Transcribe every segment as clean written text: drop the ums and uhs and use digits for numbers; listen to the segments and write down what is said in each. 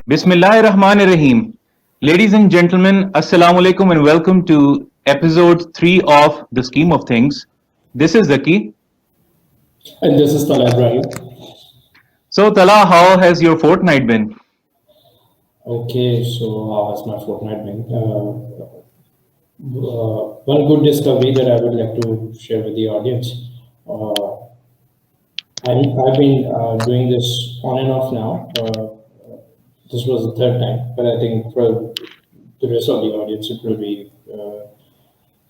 Bismillahirrahmanirrahim. Ladies and gentlemen, Assalamu alaikum and welcome to episode 3 of The Scheme of Things. This is Zaki. And this is Tala Ibrahim. So, Tala, how has your fortnight been? Okay, so how has my fortnight been? One good discovery that I would like to share with the audience. Uh, I've been doing this on and off now. This was the third time, but I think for the rest of the audience, it will be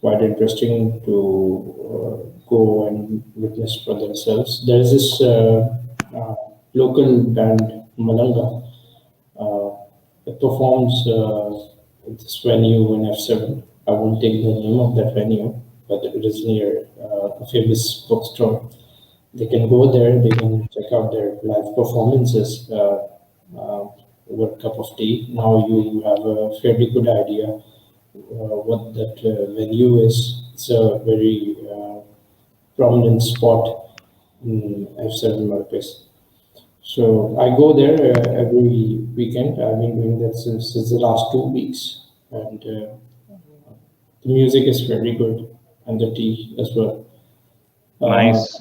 quite interesting to go and witness for themselves. There's this local band, Malanga. It performs at this venue in F7. I won't take the name of that venue, but it is near a famous bookstore. They can go there, they can check out their live performances over a cup of tea. Now you have a fairly good idea what that venue is. It's a very prominent spot in F7 Marquez. So I go there every weekend. I've been doing that since the last 2 weeks, and the music is very good, and the tea as well. Nice.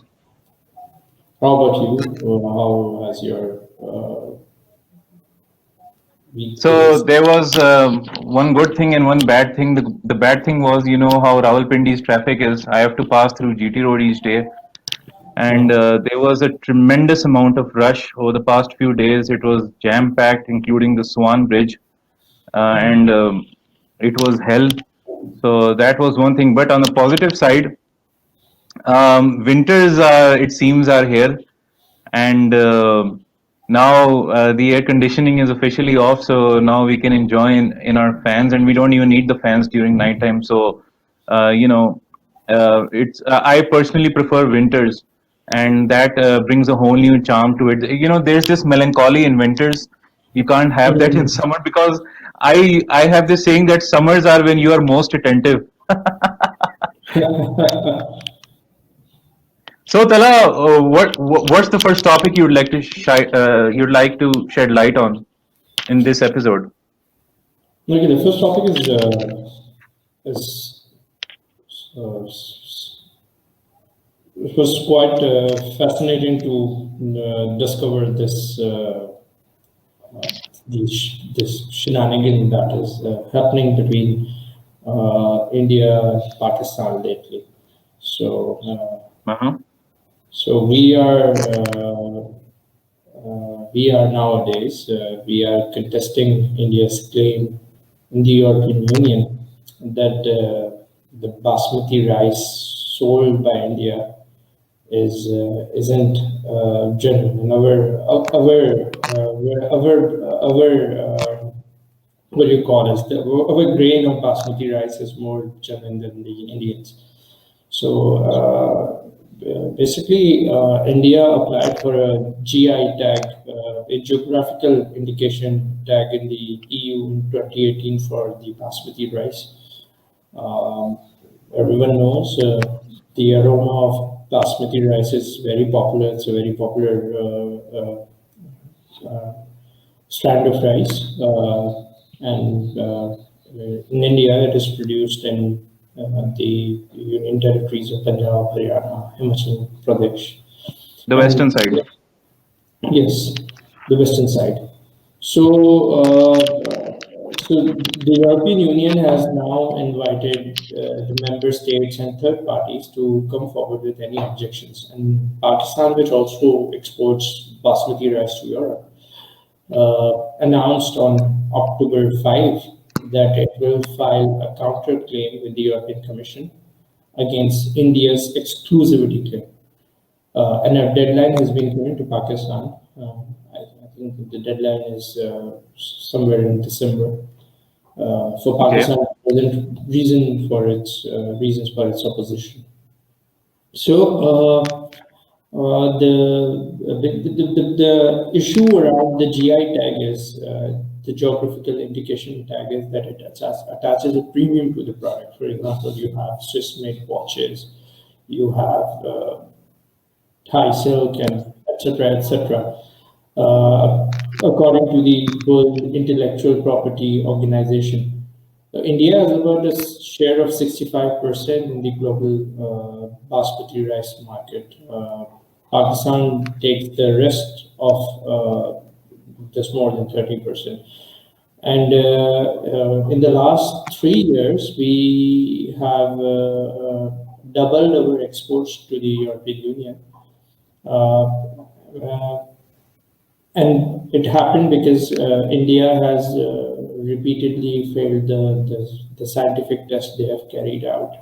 How about you? How has your week So, progressed? there was one good thing and one bad thing. The bad thing was, you know how Rawalpindi's traffic is. I have to pass through GT Road each day. And Uh, there was a tremendous amount of rush over the past few days. It was jam packed, including the Swan Bridge. And it was hell. So that was one thing. But on the positive side, winters it seems are here, and now the air conditioning is officially off. So now we can enjoy in our fans, and we don't even need the fans during nighttime. So you know, it's I personally prefer winters, and that brings a whole new charm to it. You know, there's this melancholy in winters. You can't have that in mm. summer because I have this saying that summers are when you are most attentive. So, Tala, what's the first topic you'd like to shed light on in this episode? Okay, the first topic is it was quite fascinating to discover this shenanigan that is happening between India and Pakistan lately. So, Uh-huh. we are nowadays we are contesting India's claim in the European Union that the basmati rice sold by India isn't genuine. What do you call it? Our grain of basmati rice is more genuine than the Indians. So basically, India applied for a GI tag, a geographical indication tag in the EU in 2018 for the basmati rice. Um, Everyone knows the aroma of basmati rice is very popular. It's a very popular strand of rice, and in India, it is produced in the Union territories of Punjab, Haryana, Himachal Pradesh, The and western side. yes, the western side. So, so the European Union has now invited the member states and third parties to come forward with any objections. And Pakistan, which also exports basmati rice to Europe, announced on October 5 that it will file a counterclaim with the European Commission against India's exclusivity claim. And a deadline has been given to Pakistan. I think the deadline is somewhere in December. For Okay. Pakistan present reasons for its opposition. So the issue around the GI tag is the geographical indication tag is that it attaches a premium to the product. For example, you have Swiss-made watches, you have Thai silk, and etc. etc. according to the World Intellectual Property Organization. India has about a share of 65% in the global basmati rice market. Pakistan takes the rest of just more than 30%. And in the last 3 years, we have doubled our exports to the European Union. Uh, uh, and it happened because India has repeatedly failed the scientific test they have carried out.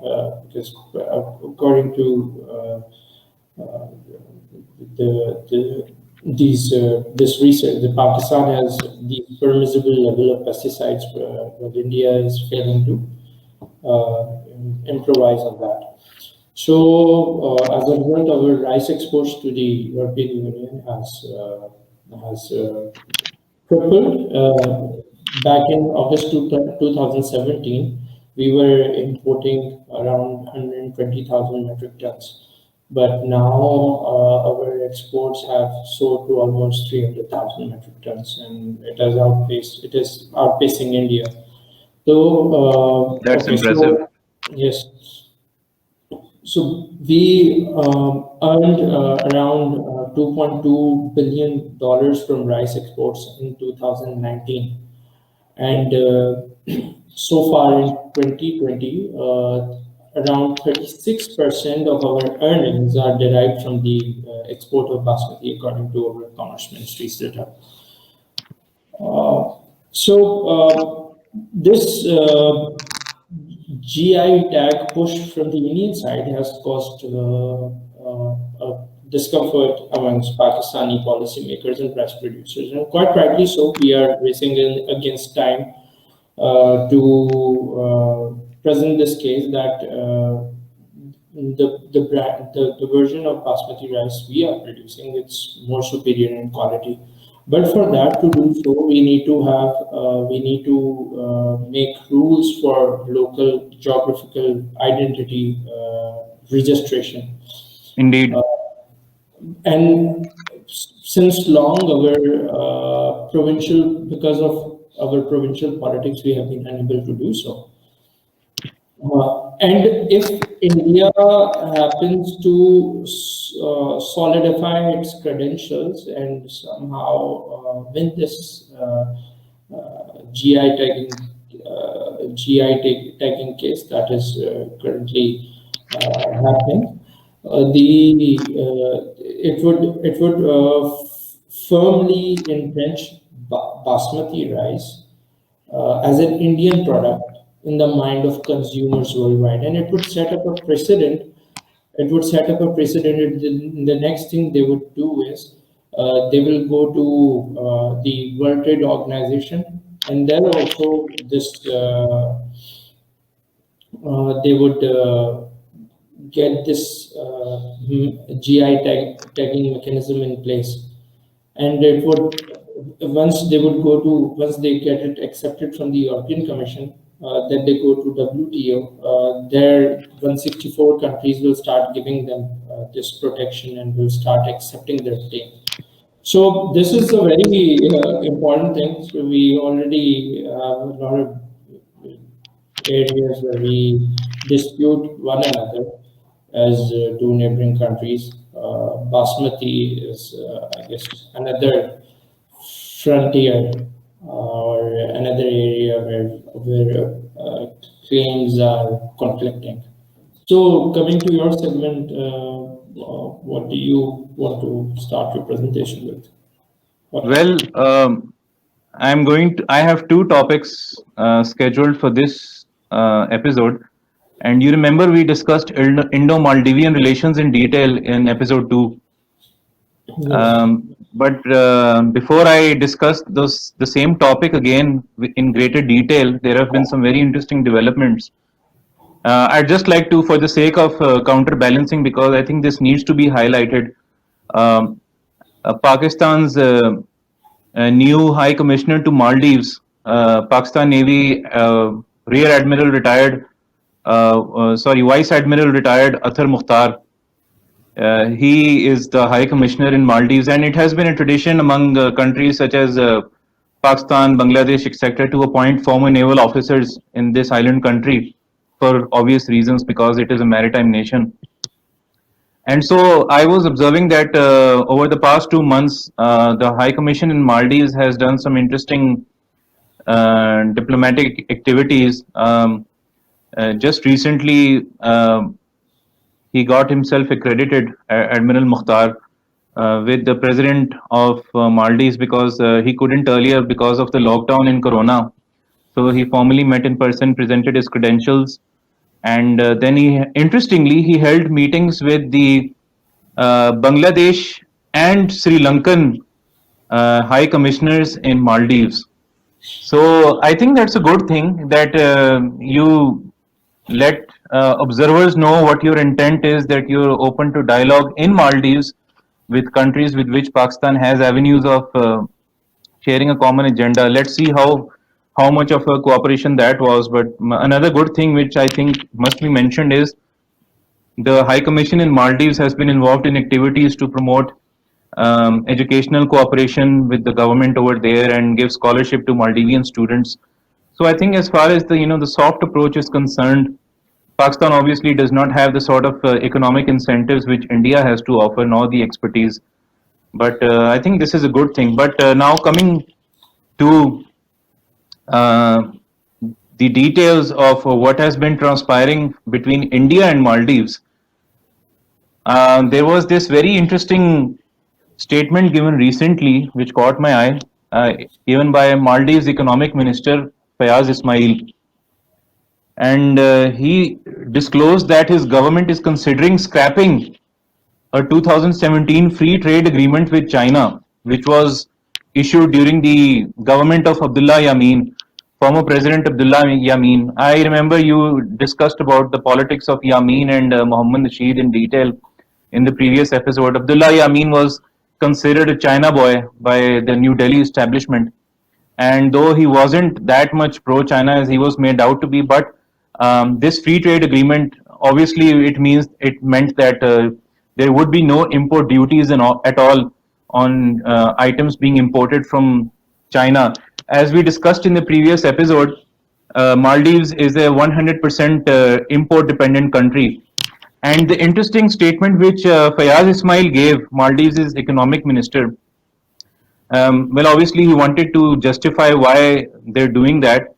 Because according to this research, the Pakistan has the permissible level of pesticides, but India is failing to improvise on that. So, as a result, our rice exports to the European Union has tripled. Back in August 2017, we were importing around 120,000 metric tons. But now our exports have soared to almost 300,000 metric tons, and it is outpacing India. So, That's okay, impressive. so yes, so we earned around $2.2 billion from rice exports in 2019. And so far in 2020, around 36% of our earnings are derived from the export of basmati, according to our Commerce Ministry's data. This GI tag push from the Indian side has caused discomfort amongst Pakistani policymakers and rice producers, and quite rightly so. We are racing against time to present this case that the version of basmati rice we are producing, it's more superior in quality. But for that to do so, we need to make rules for local geographical identity registration. Indeed. And since long, because of our provincial politics, we have been unable to do so. And if India happens to solidify its credentials and somehow win this GI tagging case that is currently happening, it would firmly entrench basmati rice as an Indian product in the mind of consumers worldwide, and it would set up a precedent. It would set up a precedent. The next thing they would do is they will go to the World Trade Organization, and then also they would get this GI tagging mechanism in place, and it would once they get it accepted from the European Commission, then they go to WTO. There, 164 countries will start giving them this protection and will start accepting their claim. So this is a very important thing. So we already have a lot of areas where we dispute one another as two neighboring countries. Basmati is, I guess, another frontier or another area where claims are conflicting. So, coming to your segment, what do you want to start your presentation with? Well, I have two topics scheduled for this episode. And you remember we discussed Indo-Maldivian relations in detail in episode 2. But before I discuss the same topic again in greater detail, there have been some very interesting developments. I'd just like to, for the sake of counterbalancing, because I think this needs to be highlighted, Pakistan's new High Commissioner to Maldives, Pakistan Navy Rear Admiral retired, Vice Admiral retired Athar Mukhtar, He is the High Commissioner in Maldives, and it has been a tradition among countries such as Pakistan, Bangladesh, etc., to appoint former naval officers in this island country for obvious reasons because it is a maritime nation. And so I was observing that over the past 2 months, the High Commission in Maldives has done some interesting diplomatic activities. Just recently, he got himself accredited, Admiral Mukhtar, with the president of Maldives because he couldn't earlier because of the lockdown in Corona. So he formally met in person, presented his credentials, and then interestingly, he held meetings with the Bangladesh and Sri Lankan high commissioners in Maldives. So I think that's a good thing that you let observers know what your intent is, that you're open to dialogue in Maldives with countries with which Pakistan has avenues of sharing a common agenda. Let's see how much of a cooperation that was. But another good thing which I think must be mentioned is the High Commission in Maldives has been involved in activities to promote educational cooperation with the government over there and give scholarship to Maldivian students. So I think as far as the soft approach is concerned, Pakistan obviously does not have the sort of economic incentives which India has to offer, nor the expertise. But I think this is a good thing. But now coming to uh, the details of what has been transpiring between India and Maldives, there was this very interesting statement given recently, which caught my eye, given by Maldives Economic Minister Fayaz Ismail. And he disclosed that his government is considering scrapping a 2017 free trade agreement with China, which was issued during the government of Abdullah Yameen, former President Abdullah Yameen. I remember you discussed about the politics of Yameen and Mohammad Nasheed in detail in the previous episode. Abdullah Yameen was considered a China boy by the New Delhi establishment, and though he wasn't that much pro-China as he was made out to be, but this free trade agreement obviously it meant that there would be no import duties at all on items being imported from China. As we discussed in the previous episode, Maldives is a 100% import dependent country. And the interesting statement which Fayaz Ismail gave, Maldives' economic minister, well, obviously, he wanted to justify why they're doing that.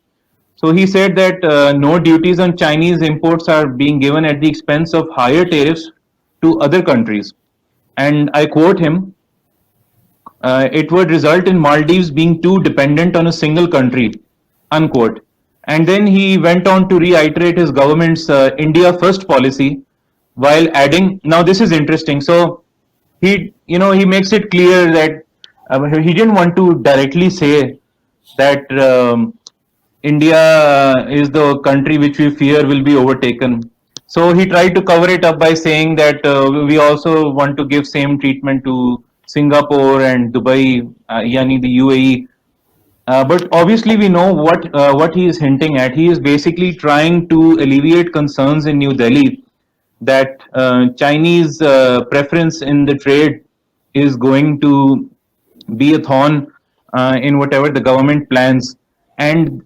So he said that no duties on Chinese imports are being given at the expense of higher tariffs to other countries. And I quote him, it would result in Maldives being too dependent on a single country, unquote. And then he went on to reiterate his government's India first policy while adding, now this is interesting. So he makes it clear that he didn't want to directly say that India is the country which we fear will be overtaken. So he tried to cover it up by saying that we also want to give same treatment to Singapore and Dubai, yani the UAE. But obviously, we know what he is hinting at. He is basically trying to alleviate concerns in New Delhi that Chinese preference in the trade is going to be a thorn in whatever the government plans. And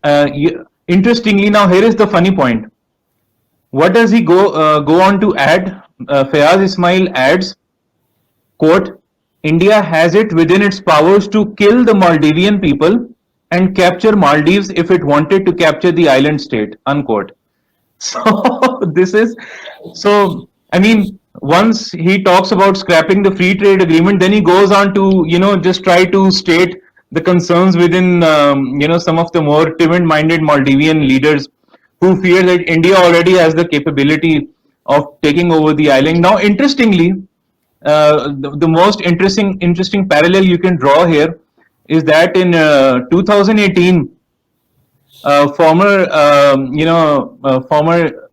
interestingly, now here is the funny point. What does he go on to add? Fayaz Ismail adds, quote, India has it within its powers to kill the Maldivian people and capture Maldives if it wanted to capture the island state, unquote. So this is so. I mean, once he talks about scrapping the free trade agreement, then he goes on to just try to state the concerns within some of the more timid-minded Maldivian leaders who fear that India already has the capability of taking over the island. Now, interestingly, the most interesting parallel you can draw here is that in 2018 former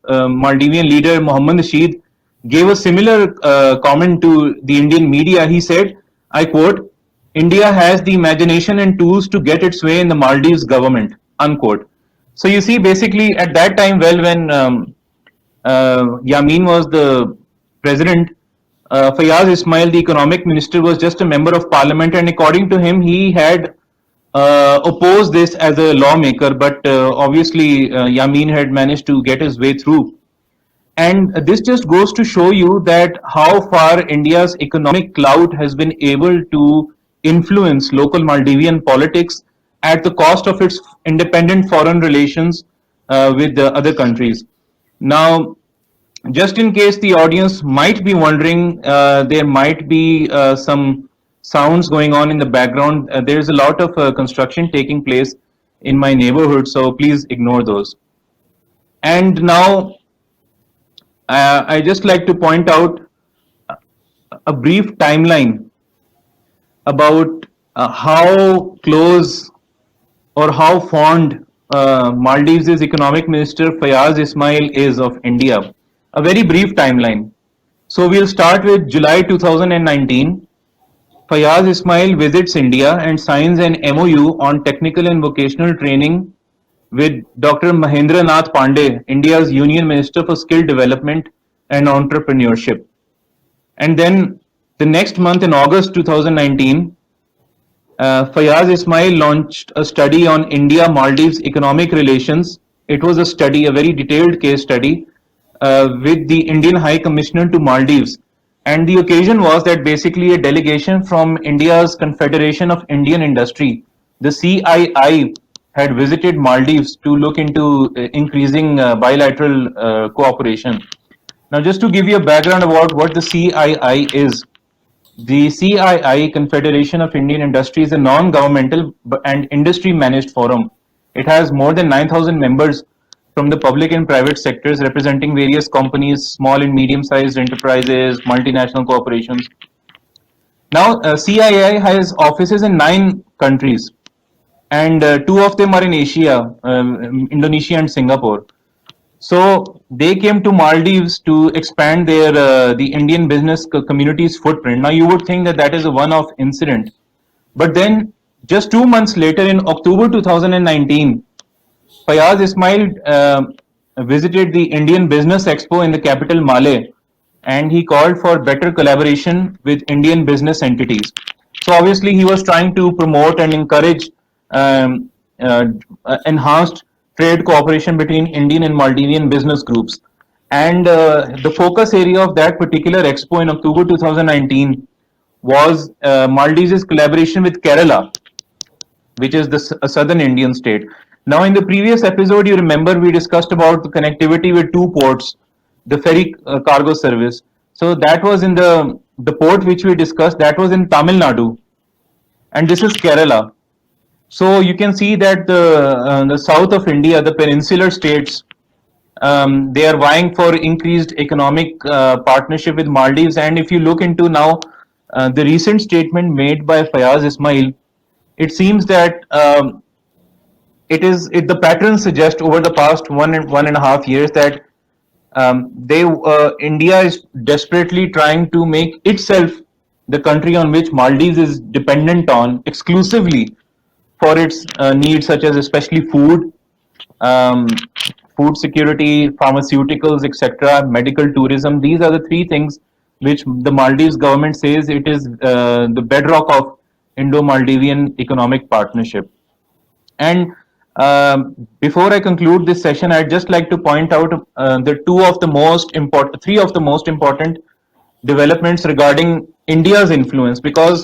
Maldivian leader Mohammad Nasheed gave a similar comment to the Indian media. He said, I quote, India has the imagination and tools to get its way in the Maldives government, unquote. So you see, basically, at that time, well, when Yameen was the president, Fayaz Ismail, the economic minister, was just a member of parliament, and according to him, he had opposed this as a lawmaker, but obviously Yamin had managed to get his way through. And this just goes to show you that how far India's economic clout has been able to influence local Maldivian politics at the cost of its independent foreign relations with the other countries. Now, just in case the audience might be wondering, there might be some sounds going on in the background. There's a lot of construction taking place in my neighborhood, so please ignore those. And now, I just like to point out a brief timeline about how close or how fond Maldives' economic minister Fayaz Ismail is of India. A very brief timeline. So we'll start with July 2019. Fayaz Ismail visits India and signs an MOU on technical and vocational training with Dr. Mahendra Nath Pandey, India's Union Minister for Skill Development and Entrepreneurship. And then the next month in August 2019, Fayaz Ismail launched a study on India Maldives economic relations. It was a study, a very detailed case study with the Indian High Commissioner to Maldives. And the occasion was that basically a delegation from India's Confederation of Indian Industry, the CII, had visited Maldives to look into increasing bilateral cooperation. Now, just to give you a background about what the CII is, the CII, Confederation of Indian Industry, is a non-governmental and industry-managed forum. It has more than 9,000 members from the public and private sectors representing various companies, small and medium-sized enterprises, multinational corporations. Now, CII has offices in 9 countries, and 2 of them are in Asia, Indonesia and Singapore. So they came to Maldives to expand their the Indian business community's footprint. Now you would think that that is a one-off incident, but then just 2 months later, in October 2019, Fayaz Ismail visited the Indian Business Expo in the capital Male, and he called for better collaboration with Indian business entities. So obviously, he was trying to promote and encourage um, enhanced trade cooperation between Indian and Maldivian business groups. And the focus area of that particular expo in October 2019 was Maldives' collaboration with Kerala, which is the a southern Indian state. Now, in the previous episode, you remember we discussed about the connectivity with 2 ports, the ferry cargo service. So that was in the port which we discussed. That was in Tamil Nadu, and this is Kerala. So you can see that the south of India, the peninsular states, they are vying for increased economic partnership with Maldives. And if you look into now the recent statement made by Fayaz Ismail, it seems that the pattern suggests over the past 1.5 years that India is desperately trying to make itself the country on which Maldives is dependent on exclusively for its needs, such as especially food, um, food security, pharmaceuticals, etc., medical tourism. These are the 3 things which the Maldives government says it is the bedrock of Indo-Maldivian economic partnership. And before I conclude this session, I'd just like to point out three of the most important developments regarding India's influence, because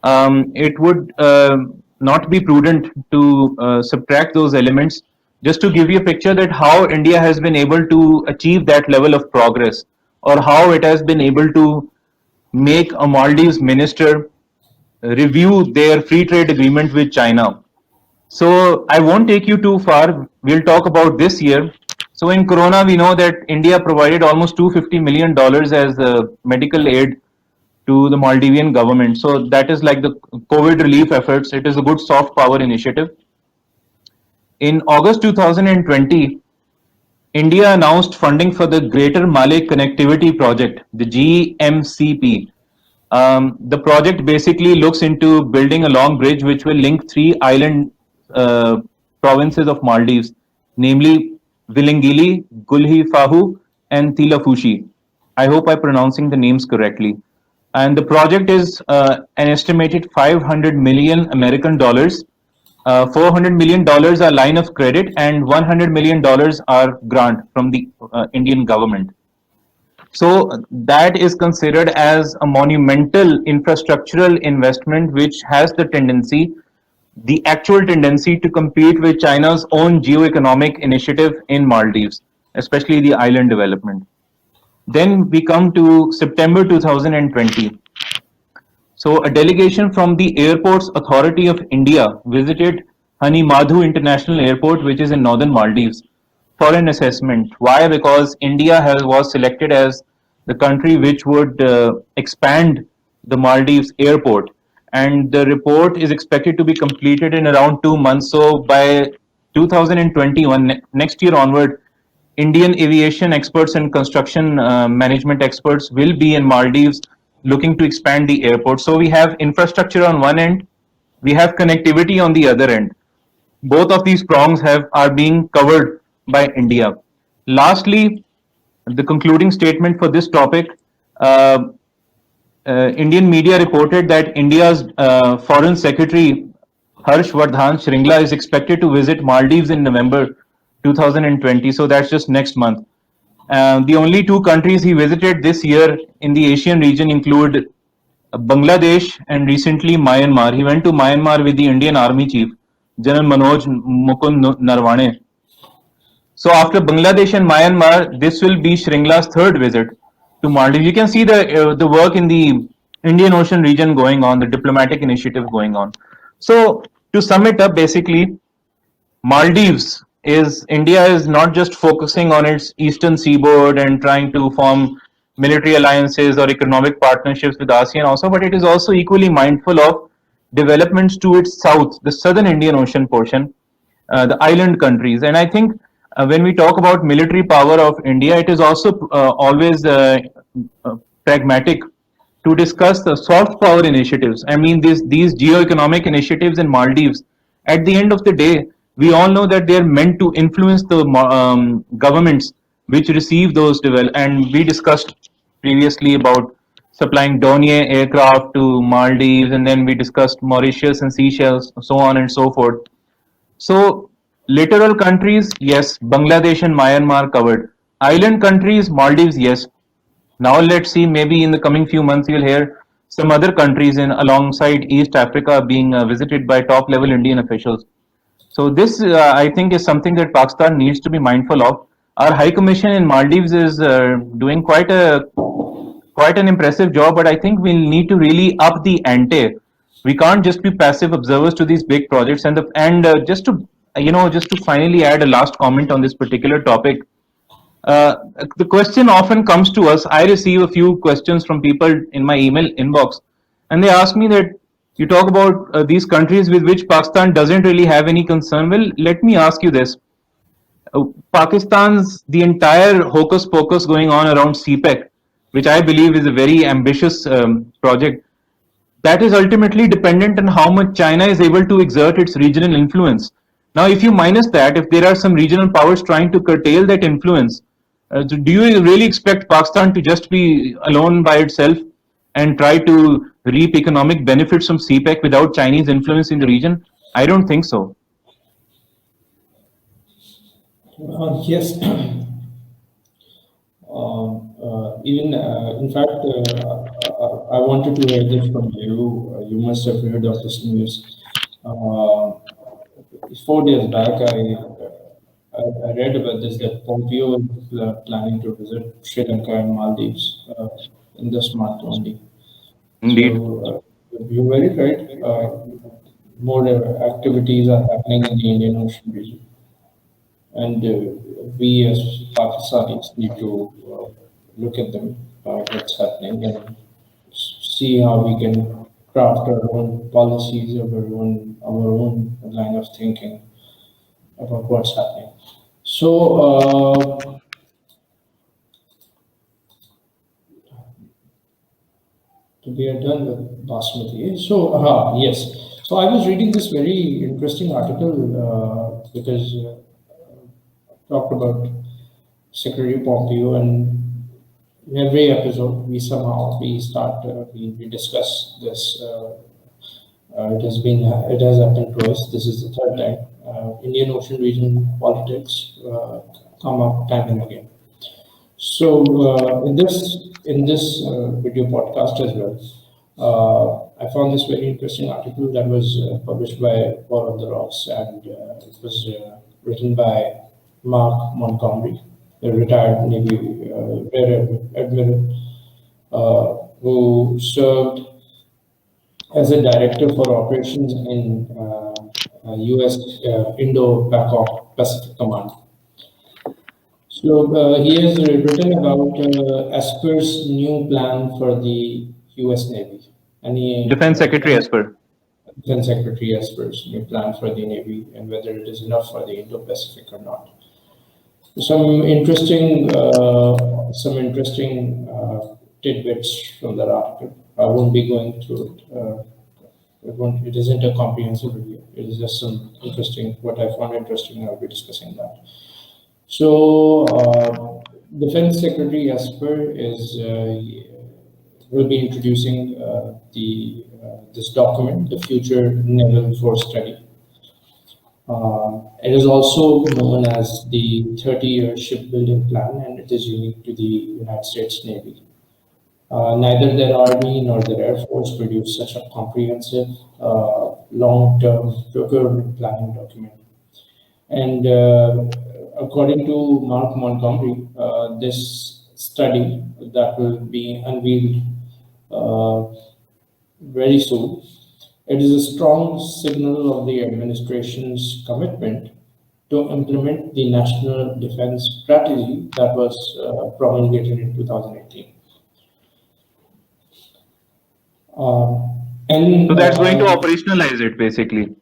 it would not be prudent to subtract those elements. Just to give you a picture that how India has been able to achieve that level of progress, or how it has been able to make a Maldives minister review their free trade agreement with China. So I won't take you too far. We'll talk about this year. So in Corona, we know that India provided almost $250 million as medical aid to the Maldivian government. So that is like the COVID relief efforts. It is a good soft power initiative. In August 2020, India announced funding for the Greater Malay Connectivity Project, the GMCP. The project basically looks into building a long bridge which will link 3 island uh, provinces of Maldives, namely Vilingili, Gulhi Fahu, and Tilafushi. I hope I'm pronouncing the names correctly. And the project is an estimated 500 million American dollars. $400 million are line of credit, and $100 million are grant from the Indian government. So that is considered as a monumental infrastructural investment, which has the actual tendency to compete with China's own geo-economic initiative in Maldives, especially the island development. Then we come to September 2020. So a delegation from the Airports Authority of India visited Hani Madhu International Airport, which is in northern Maldives, for an assessment. Why? Because was selected as the country which would expand the Maldives airport, and the report is expected to be completed in around 2 months. So by 2021, next year onward, Indian aviation experts and construction management experts will be in Maldives looking to expand the airport. So we have infrastructure on one end, we have connectivity on the other end. Both of these prongs are being covered by India. Lastly, the concluding statement for this topic. Uh, Indian media reported that India's Foreign Secretary Harsh Vardhan Shringla is expected to visit Maldives in November 2020. So that's just next month. The only two countries he visited this year in the Asian region include Bangladesh and recently Myanmar. He went to Myanmar with the Indian Army Chief, General Manoj Mukund Narwane. So after Bangladesh and Myanmar, this will be Shringla's third visit to Maldives. You can see the work in the Indian Ocean region going on, the diplomatic initiative going on. So to sum it up, basically, Maldives is India is not just focusing on its eastern seaboard and trying to form military alliances or economic partnerships with ASEAN also, but it is also equally mindful of developments to its south, the southern Indian Ocean portion, the island countries. And I think when we talk about military power of India, it is also always pragmatic to discuss the soft power initiatives. I mean, these geo-economic initiatives in Maldives. At the end of the day, we all know that they are meant to influence the governments which receive those and we discussed previously about supplying Dornier aircraft to Maldives, and then we discussed Mauritius and Seychelles, so on and so forth. So, littoral countries, yes, Bangladesh and Myanmar covered. Island countries, Maldives, yes. Now let's see, maybe in the coming few months you'll hear some other countries in alongside East Africa being visited by top level Indian officials. So this, I think, is something that Pakistan needs to be mindful of. Our High Commission in Maldives is doing quite an impressive job, but I think we'll need to really up the ante. We can't just be passive observers to these big projects. And just to finally add a last comment on this particular topic, uh, the question often comes to us. I receive a few questions from people in my email inbox, and they ask me that you talk about these countries with which Pakistan doesn't really have any concern. Well, let me ask you this. Pakistan's the entire hocus pocus going on around CPEC, which I believe is a very ambitious project, that is ultimately dependent on how much China is able to exert its regional influence. Now, if you minus that, if there are some regional powers trying to curtail that influence, do you really expect Pakistan to just be alone by itself and try to reap economic benefits from CPEC without Chinese influence in the region? I don't think so. Yes. Even in fact, I wanted to hear this from you. You must have heard of this news. 4 days back, I read about this that Pompeo is planning to visit Sri Lanka and Maldives in this month only. So Indeed. you're very right. More activities are happening in the Indian Ocean region, and we as Pakistanis need to look at them, what's happening, and see how we can craft our own policies of our own line of thinking about what's happening. So we are done with Basmati. So yes. So I was reading this very interesting article because talked about Secretary Pompeo, and in every episode, we start we discuss this. It has happened twice. This is the third time. Indian Ocean region politics come up time and again. So in this video podcast as well, I found this very interesting article that was published by War on the Rocks, and it was written by Mark Montgomery, a retired Navy Rear Admiral who served as a director for operations in U.S. Indo-Pacific Command. So he has written about Esper's new plan for the U.S. Navy. Defense Secretary Esper. Defense Secretary Esper's new plan for the Navy, and whether it is enough for the Indo-Pacific or not. Some interesting tidbits from that article. I won't be going through it. It isn't a comprehensive review. It is just some interesting, what I found interesting. I'll be discussing that. So, Defense Secretary Esper will be introducing this document, the Future Naval Force Study. It is also known as the 30-year shipbuilding plan, and it is unique to the United States Navy. Neither their Army nor their Air Force produced such a comprehensive long-term procurement planning document. And according to Mark Montgomery, this study that will be unveiled very soon, it is a strong signal of the administration's commitment to implement the National Defense Strategy that was promulgated in 2018. So that's going to operationalize it, basically.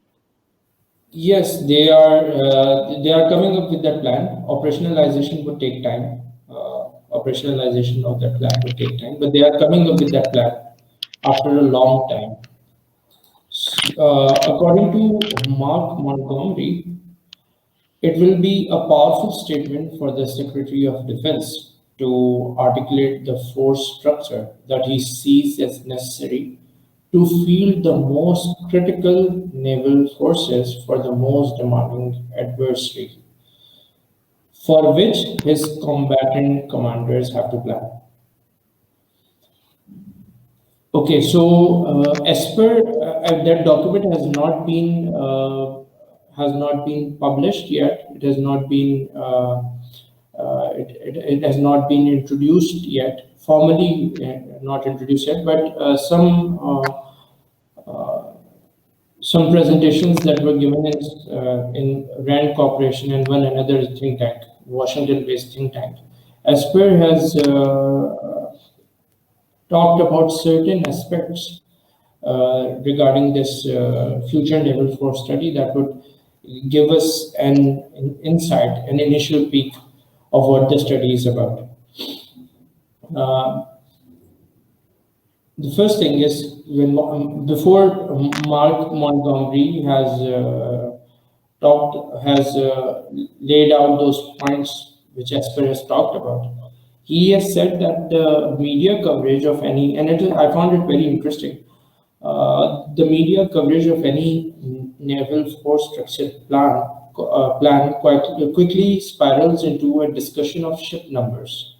Yes, they are coming up with that plan. Operationalization would take time. Operationalization of that plan would take time, but they are coming up with that plan after a long time. According to Mark Montgomery, it will be a powerful statement for the Secretary of Defense to articulate the force structure that he sees as necessary to field the most critical naval forces for the most demanding adversary, for which his combatant commanders have to plan. Okay, so Esper, that document has not been published yet. It has not been it has not been introduced yet, formally not introduced yet, but some presentations that were given in Rand Corporation and one another think tank, Washington-based think tank. Esper has talked about certain aspects regarding this future naval force study that would give us an insight, an initial peek of what the study is about. The first thing is, before Mark Montgomery has laid out those points which Esper has talked about, he has said that the media coverage of any, and I found it very interesting, the media coverage of any naval force structure plan quite quickly spirals into a discussion of ship numbers,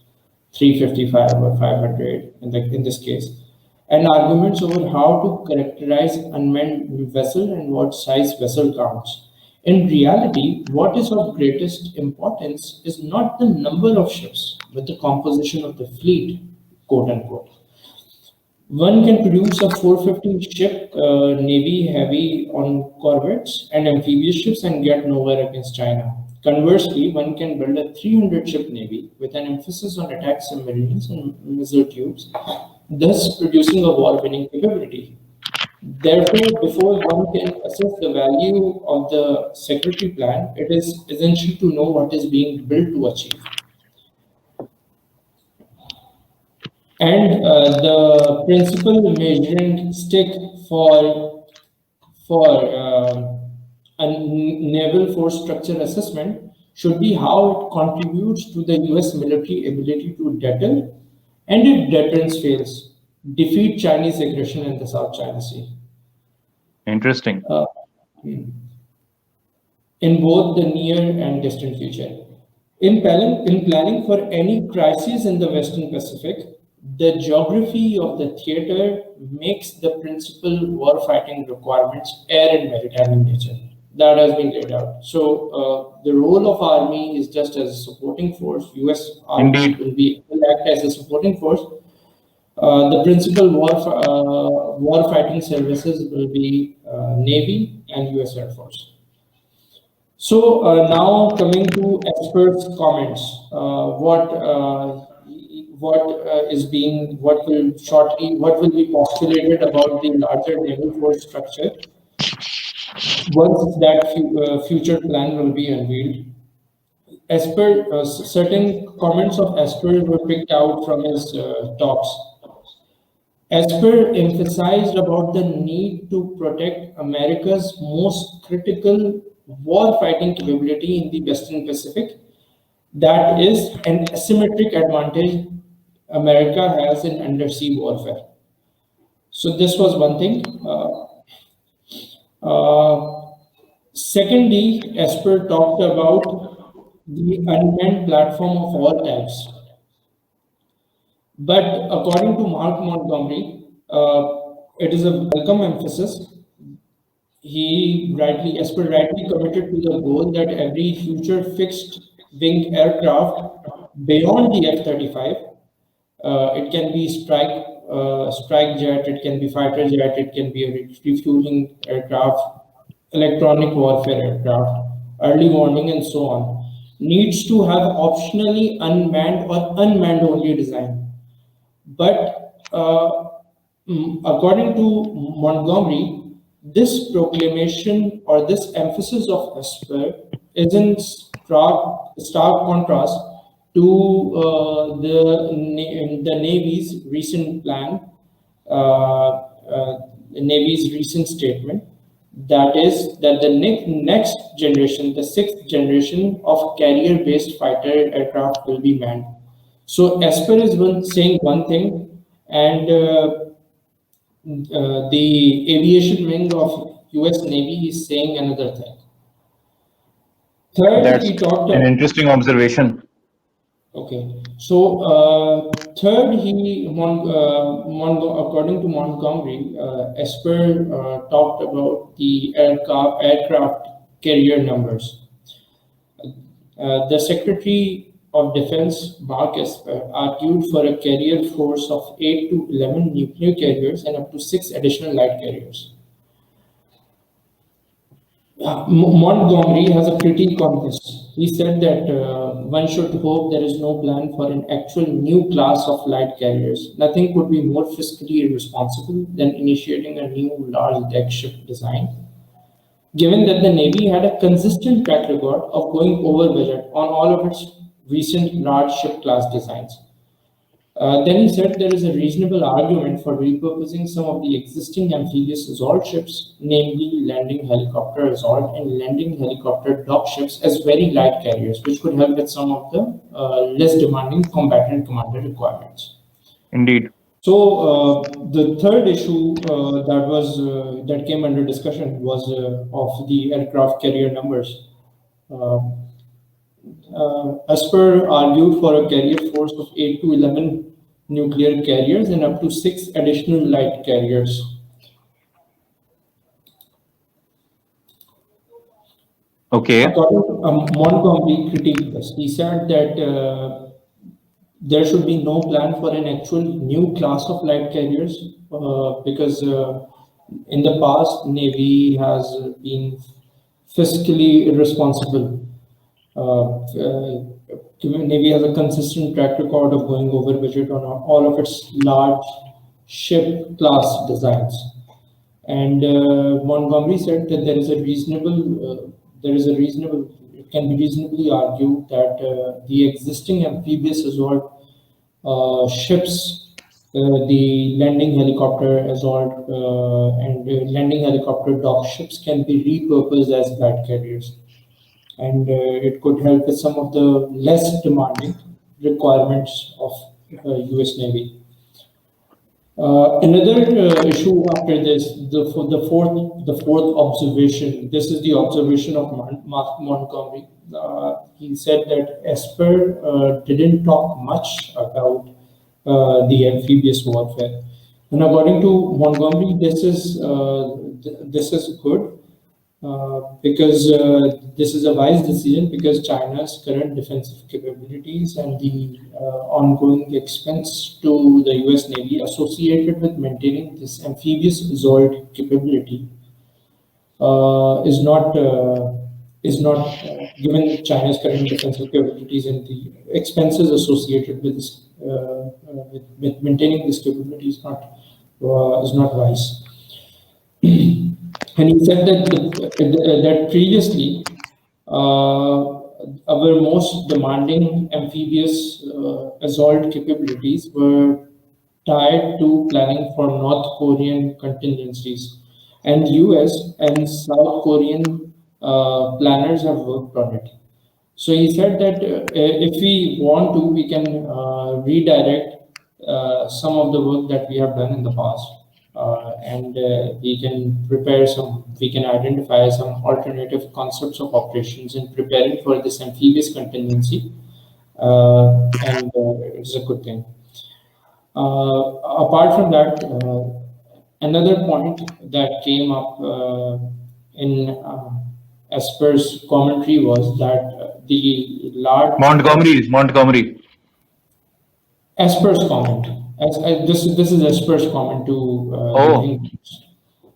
355 or 500 in this case, and arguments over how to characterize unmanned vessel and what size vessel counts. In reality, what is of greatest importance is not the number of ships, but the composition of the fleet, quote unquote. One can produce a 450 ship navy heavy on corvettes and amphibious ships and get nowhere against China. Conversely, one can build a 300 ship navy with an emphasis on attack submarines and missile tubes, thus producing a war-winning capability. Therefore, before one can assess the value of the secretary plan, it is essential to know what is being built to achieve. And the principal measuring stick for a naval force structure assessment should be how it contributes to the U.S. military ability to deter and if deterrence fails, defeat Chinese aggression in the South China Sea. Interesting. In both the near and distant future. In planning for any crisis in the Western Pacific, the geography of the theater makes the principal warfighting requirements air and maritime in nature. That has been laid out. So the role of army is just as a supporting force. U.S. Army Indeed. will act as a supporting force. The principal war fighting services will be Navy and U.S. Air Force. So now coming to experts' comments, what will be postulated about the larger naval force structure once that future plan will be unveiled. Esper, certain comments of Esper were picked out from his talks. Esper emphasized about the need to protect America's most critical war-fighting capability in the Western Pacific. That is an asymmetric advantage America has in undersea warfare. So this was one thing. Secondly, Esper talked about the unmanned platform of all types. But according to Mark Montgomery, it is a welcome emphasis. Esper rightly committed to the goal that every future fixed wing aircraft beyond the F-35, it can be strike jet, it can be fighter jet, it can be a refueling aircraft, electronic warfare aircraft, early warning, and so on, needs to have optionally unmanned or unmanned only design. But according to Montgomery, this proclamation or this emphasis of Esper is in stark contrast to the Navy's recent plan, Navy's recent statement, that is that the next generation, the sixth generation of carrier-based fighter aircraft will be manned. So Esper is saying one thing, and the aviation wing of US Navy is saying another thing. Third, That's he talked an interesting observation. Okay, so third, according to Montgomery, Esper talked about the aircraft carrier numbers. The Secretary of Defense, Mark Esper, argued for a carrier force of 8 to 11 nuclear carriers and up to 6 additional light carriers. Montgomery has a critique on this. He said that one should hope there is no plan for an actual new class of light carriers. Nothing could be more fiscally irresponsible than initiating a new large deck ship design, given that the Navy had a consistent track record of going over budget on all of its recent large ship class designs. Then he said there is a reasonable argument for repurposing some of the existing amphibious assault ships, namely landing helicopter assault and landing helicopter dock ships, as very light carriers, which could help with some of the less demanding combatant commander requirements. Indeed. So the third issue that came under discussion was of the aircraft carrier numbers. Esper argued for a carrier force of 8 to 11 nuclear carriers and up to 6 additional light carriers. Okay. According to Montgomery critiqued this. He said that there should be no plan for an actual new class of light carriers because in the past, Navy has been fiscally irresponsible. Navy has a consistent track record of going over budget on all of its large ship class designs. And Montgomery said that it can be reasonably argued that the existing amphibious assault ships, the landing helicopter assault and landing helicopter dock ships can be repurposed as light carriers. And it could help with some of the less demanding requirements of US Navy. Another issue after this, the fourth observation. This is the observation of Montgomery. He said that Esper didn't talk much about the amphibious warfare, and according to Montgomery, this is good because this is a wise decision because China's current defensive capabilities and the ongoing expense to the US Navy associated with maintaining this amphibious assault capability is not given China's current defensive capabilities and the expenses associated with this with maintaining this capability is not wise. And he said that previously our most demanding amphibious assault capabilities were tied to planning for North Korean contingencies, and US and South Korean planners have worked on it. So he said that if we want to, we can redirect some of the work that we have done in the past, and we can identify some alternative concepts of operations in preparing for this amphibious contingency, and it's a good thing. Apart from that, another point that came up in Esper's commentary was that the large Montgomery. Esper's comment. This is Esper's comment to the think tanks.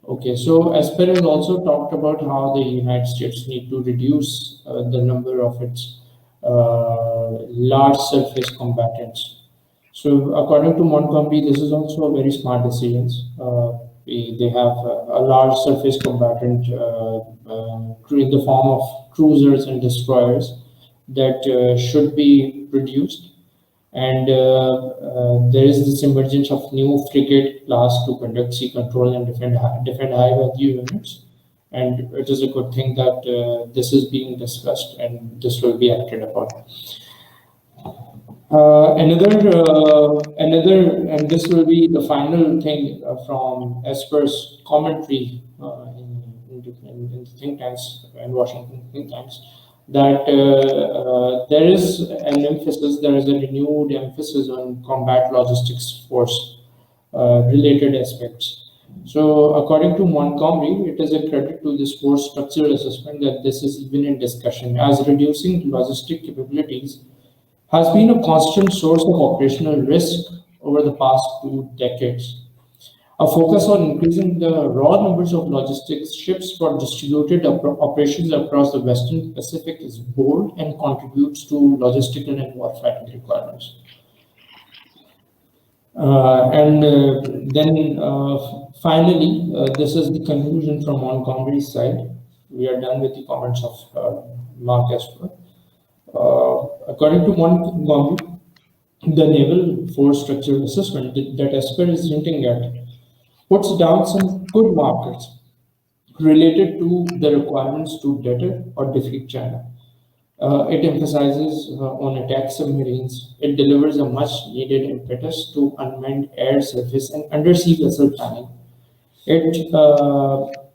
Okay, so Esper has also talked about how the United States need to reduce the number of its large surface combatants. So according to Montgomery, this is also a very smart decision. They have a large surface combatant in the form of cruisers and destroyers that should be reduced. And there is this emergence of new frigate class to conduct sea control and defend high value units. And it is a good thing that this is being discussed and this will be acted upon. Another, and this will be the final thing from Esper's commentary in the think tanks, in Washington think tanks, that there is a renewed emphasis on combat logistics force related aspects. So according to Montgomery, it is a credit to this force structural assessment that this is even in discussion, as reducing logistic capabilities has been a constant source of operational risk over the past 2 decades. A focus on increasing the raw numbers of logistics ships for distributed operations across the Western Pacific is bold and contributes to logistical and warfighting requirements. Then finally, this is the conclusion from Montgomery's side. We are done with the comments of Mark Esper. According to Montgomery, the naval force structural assessment that Esper is hinting at puts down some good markers related to the requirements to deter or defeat China. It emphasizes on attack submarines. It delivers a much needed impetus to unmanned air, surface, and undersea vessel planning.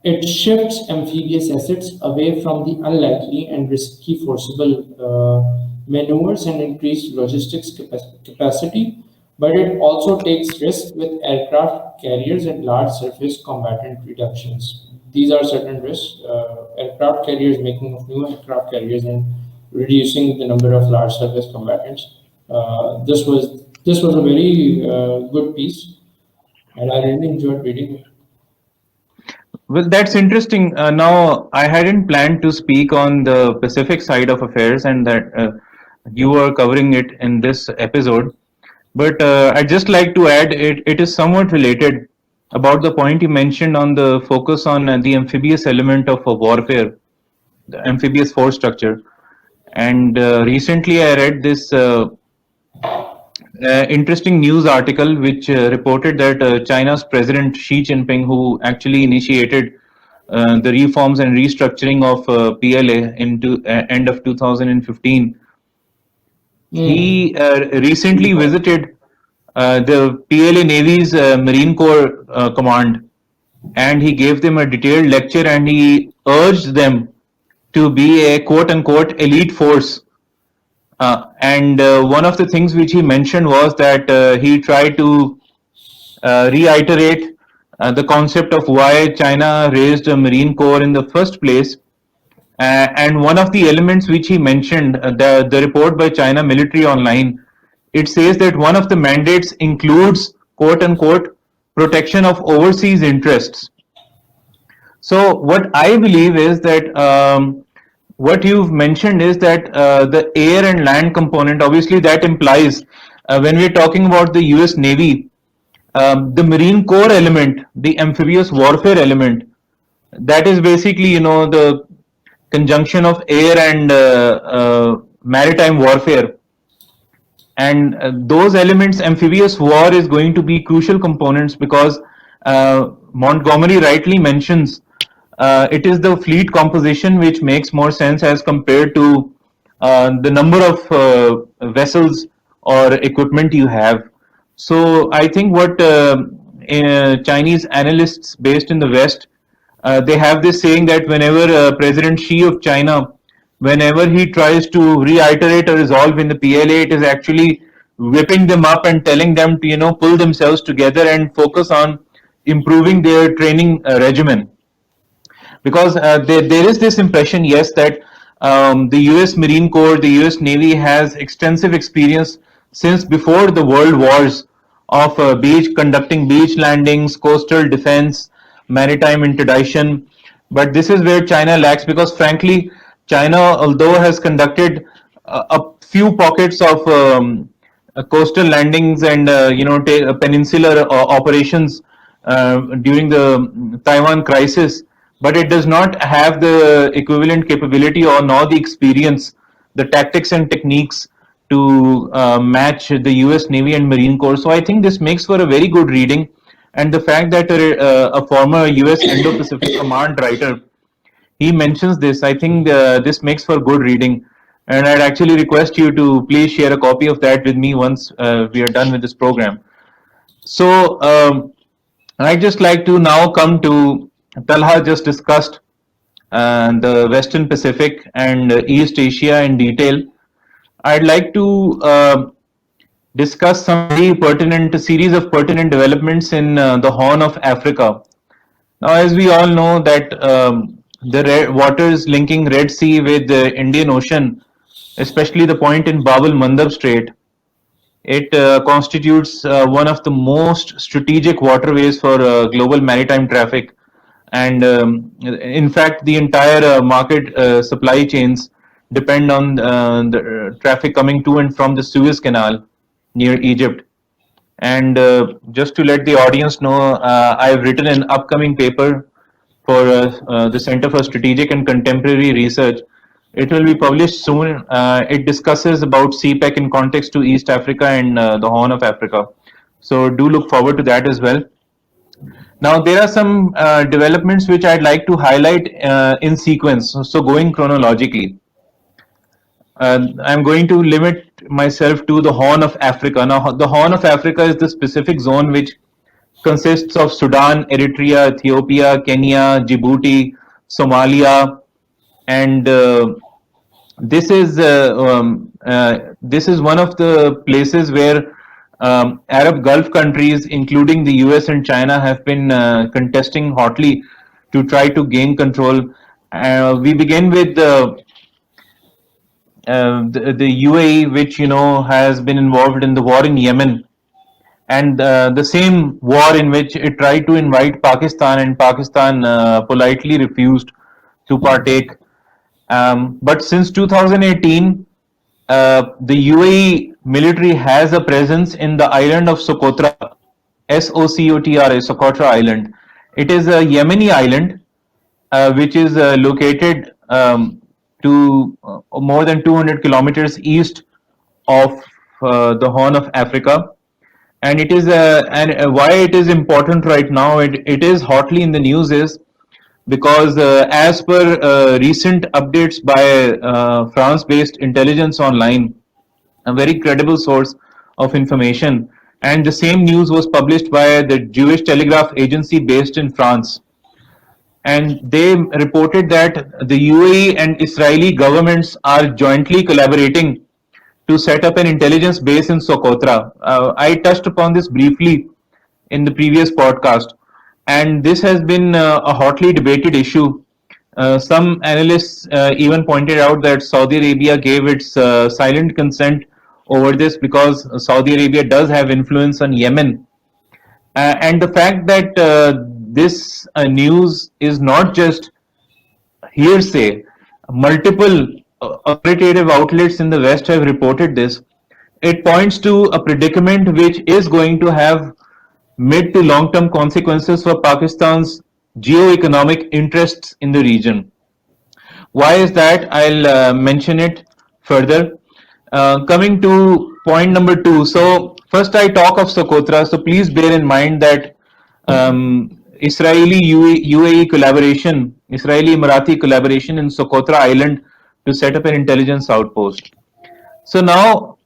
It shifts amphibious assets away from the unlikely and risky forcible maneuvers and increased logistics capacity, but it also takes risks with aircraft carriers and large surface combatant reductions. These are certain risks. Aircraft carriers, making of new aircraft carriers, and reducing the number of large surface combatants. This was a very good piece, and I really enjoyed reading it. Well, that's interesting. Now, I hadn't planned to speak on the Pacific side of affairs, and that you are covering it in this episode. But I'd just like to add it is somewhat related about the point you mentioned on the focus on the amphibious element of warfare, the amphibious force structure. And recently I read this interesting news article which reported that China's President Xi Jinping, who actually initiated the reforms and restructuring of PLA into end of 2015, he recently visited the PLA Navy's Marine Corps command, and he gave them a detailed lecture, and he urged them to be a quote unquote elite force. And one of the things which he mentioned was that he tried to reiterate the concept of why China raised a Marine Corps in the first place. And one of the elements which he mentioned, the report by China Military Online, it says that one of the mandates includes quote unquote protection of overseas interests. So what I believe is that what you've mentioned is that the air and land component, obviously that implies when we're talking about the US Navy, the Marine Corps element, the amphibious warfare element, that is basically, the conjunction of air and maritime warfare. And those elements, amphibious war is going to be crucial components because Montgomery rightly mentions it is the fleet composition which makes more sense as compared to the number of vessels or equipment you have. So I think what Chinese analysts based in the West, they have this saying that whenever President Xi of China, whenever he tries to reiterate a resolve in the PLA, it is actually whipping them up and telling them to pull themselves together and focus on improving their training regimen, because there is this impression, yes, that the US Marine Corps, the US Navy has extensive experience since before the world wars of conducting beach landings, coastal defense, maritime interdiction. But this is where China lacks, because frankly, China, although has conducted a few pockets of coastal landings and peninsular operations during the Taiwan crisis, but it does not have the equivalent capability or nor the experience, the tactics and techniques to match the US Navy and Marine Corps. So I think this makes for a very good reading. And the fact that a former US Indo-Pacific Command writer, he mentions this, I think this makes for good reading. And I'd actually request you to please share a copy of that with me once we are done with this program. So I'd just like to now come to Talha just discussed the Western Pacific and East Asia in detail. I'd like to discuss some very pertinent series of pertinent developments in the Horn of Africa. Now, as we all know that the waters linking Red Sea with the Indian Ocean, especially the point in Bab el Mandab Strait, it constitutes one of the most strategic waterways for global maritime traffic. And in fact, the entire market supply chains depend on the traffic coming to and from the Suez Canal near Egypt. And just to let the audience know, I've written an upcoming paper for the Center for Strategic and Contemporary Research. It will be published soon. It discusses about CPEC in context to East Africa and the Horn of Africa. So do look forward to that as well. Now, there are some developments which I'd like to highlight in sequence, so going chronologically. I'm going to limit myself to the Horn of Africa. Now, the Horn of Africa is the specific zone which consists of Sudan, Eritrea, Ethiopia, Kenya, Djibouti, Somalia, and this is one of the places where Arab Gulf countries, including the US and China, have been contesting hotly to try to gain control. We begin with the UAE, which has been involved in the war in Yemen, and the same war in which it tried to invite Pakistan, and Pakistan politely refused to partake. But since 2018, the UAE military has a presence in the island of Socotra, Socotra, Socotra Island. It is a Yemeni island which is located to more than 200 kilometers east of the Horn of Africa. And it is why it is important right now. It is hotly in the news is because as per recent updates by France-based Intelligence Online, a very credible source of information, and the same news was published by the Jewish Telegraph Agency based in France. And they reported that the UAE and Israeli governments are jointly collaborating to set up an intelligence base in Socotra. I touched upon this briefly in the previous podcast, and this has been a hotly debated issue. Some analysts even pointed out that Saudi Arabia gave its silent consent over this because Saudi Arabia does have influence on Yemen, and the fact that this news is not just hearsay. Multiple authoritative outlets in the West have reported this. It points to a predicament which is going to have mid to long term consequences for Pakistan's geo-economic interests in the region. Why is that? I'll mention it further. Coming to point number two. So, first I talk of Socotra. So, please bear in mind that Israeli UAE collaboration, Israeli Emirati collaboration in Socotra Island to set up an intelligence outpost. So, now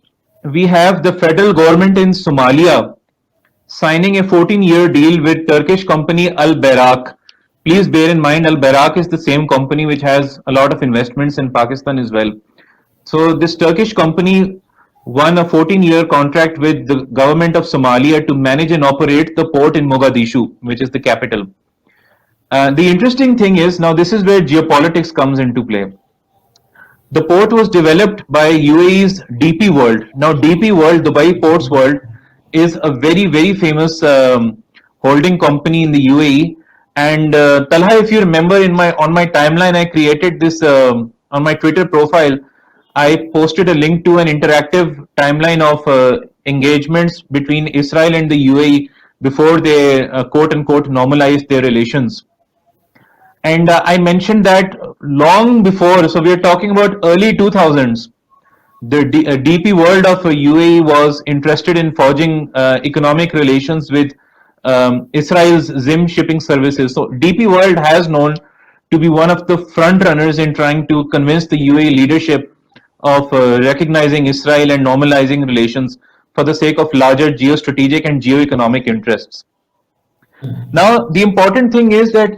we have the federal government in Somalia signing a 14-year deal with Turkish company Al Bayrak. Please bear in mind Al Bayrak is the same company which has a lot of investments in Pakistan as well. So this Turkish company won a 14-year contract with the government of Somalia to manage and operate the port in Mogadishu, which is the capital. The interesting thing is, now this is where geopolitics comes into play. The port was developed by UAE's DP World. Now, DP World, Dubai Ports World, is a very famous holding company in the UAE. And Talha, if you remember, on my timeline, I created this on my Twitter profile. I posted a link to an interactive timeline of engagements between Israel and the UAE before they quote unquote normalized their relations. And I mentioned that long before, so we are talking about early 2000s, the DP World of UAE was interested in forging economic relations with Israel's Zim shipping services. So DP World has known to be one of the front runners in trying to convince the UAE leadership of recognizing Israel and normalizing relations for the sake of larger geostrategic and geoeconomic interests. Now, the important thing is that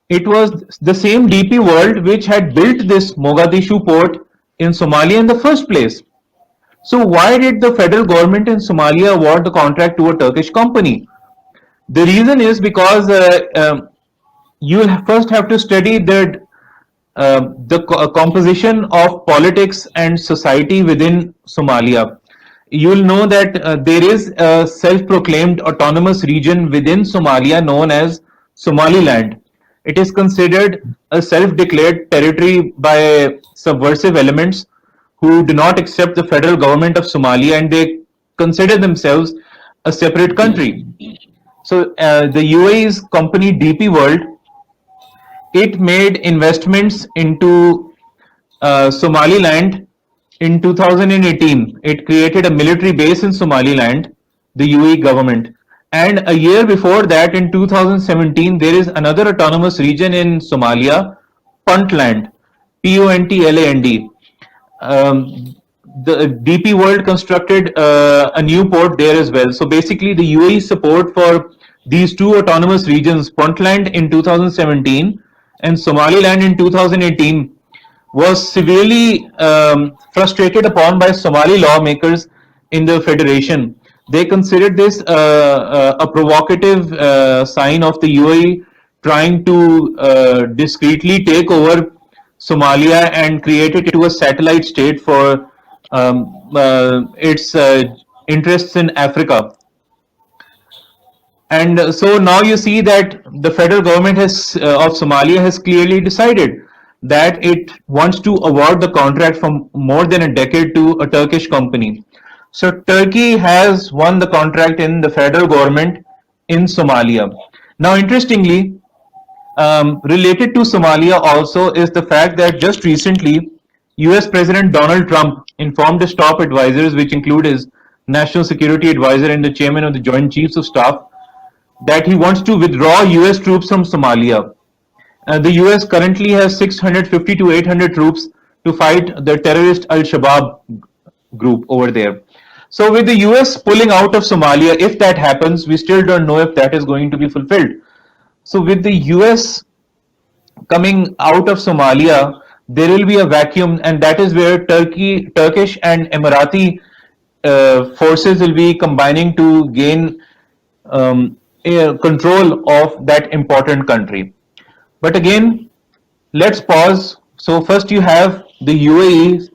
it was the same DP World which had built this Mogadishu port in Somalia in the first place. So, why did the federal government in Somalia award the contract to a Turkish company? The reason is because you first have to study the composition of politics and society within Somalia. You'll know that there is a self-proclaimed autonomous region within Somalia known as Somaliland. It is considered a self-declared territory by subversive elements who do not accept the federal government of Somalia, and they consider themselves a separate country. So the UAE's company DP World, it made investments into Somaliland in 2018. It created a military base in Somaliland, the UAE government. And a year before that, in 2017, there is another autonomous region in Somalia, Puntland, Pontland. The DP World constructed a new port there as well. So basically, the UAE support for these two autonomous regions, Puntland in 2017 and Somaliland in 2018, was severely frustrated upon by Somali lawmakers in the federation. They considered this a provocative sign of the UAE trying to discreetly take over Somalia and create it into a satellite state for its interests in Africa. And so now you see that the federal government of Somalia has clearly decided that it wants to award the contract for more than a decade to a Turkish company. So Turkey has won the contract in the federal government in Somalia. Now, interestingly, related to Somalia also is the fact that just recently, US President Donald Trump informed his top advisors, which include his national security advisor and the chairman of the Joint Chiefs of Staff, that he wants to withdraw US troops from Somalia. The US currently has 650 to 800 troops to fight the terrorist Al Shabaab group over there. So with the US pulling out of Somalia, if that happens, we still don't know if that is going to be fulfilled. So with the US coming out of Somalia, there will be a vacuum, and that is where Turkish and Emirati forces will be combining to gain control of that important country. But again, let's pause. So first you have the UAE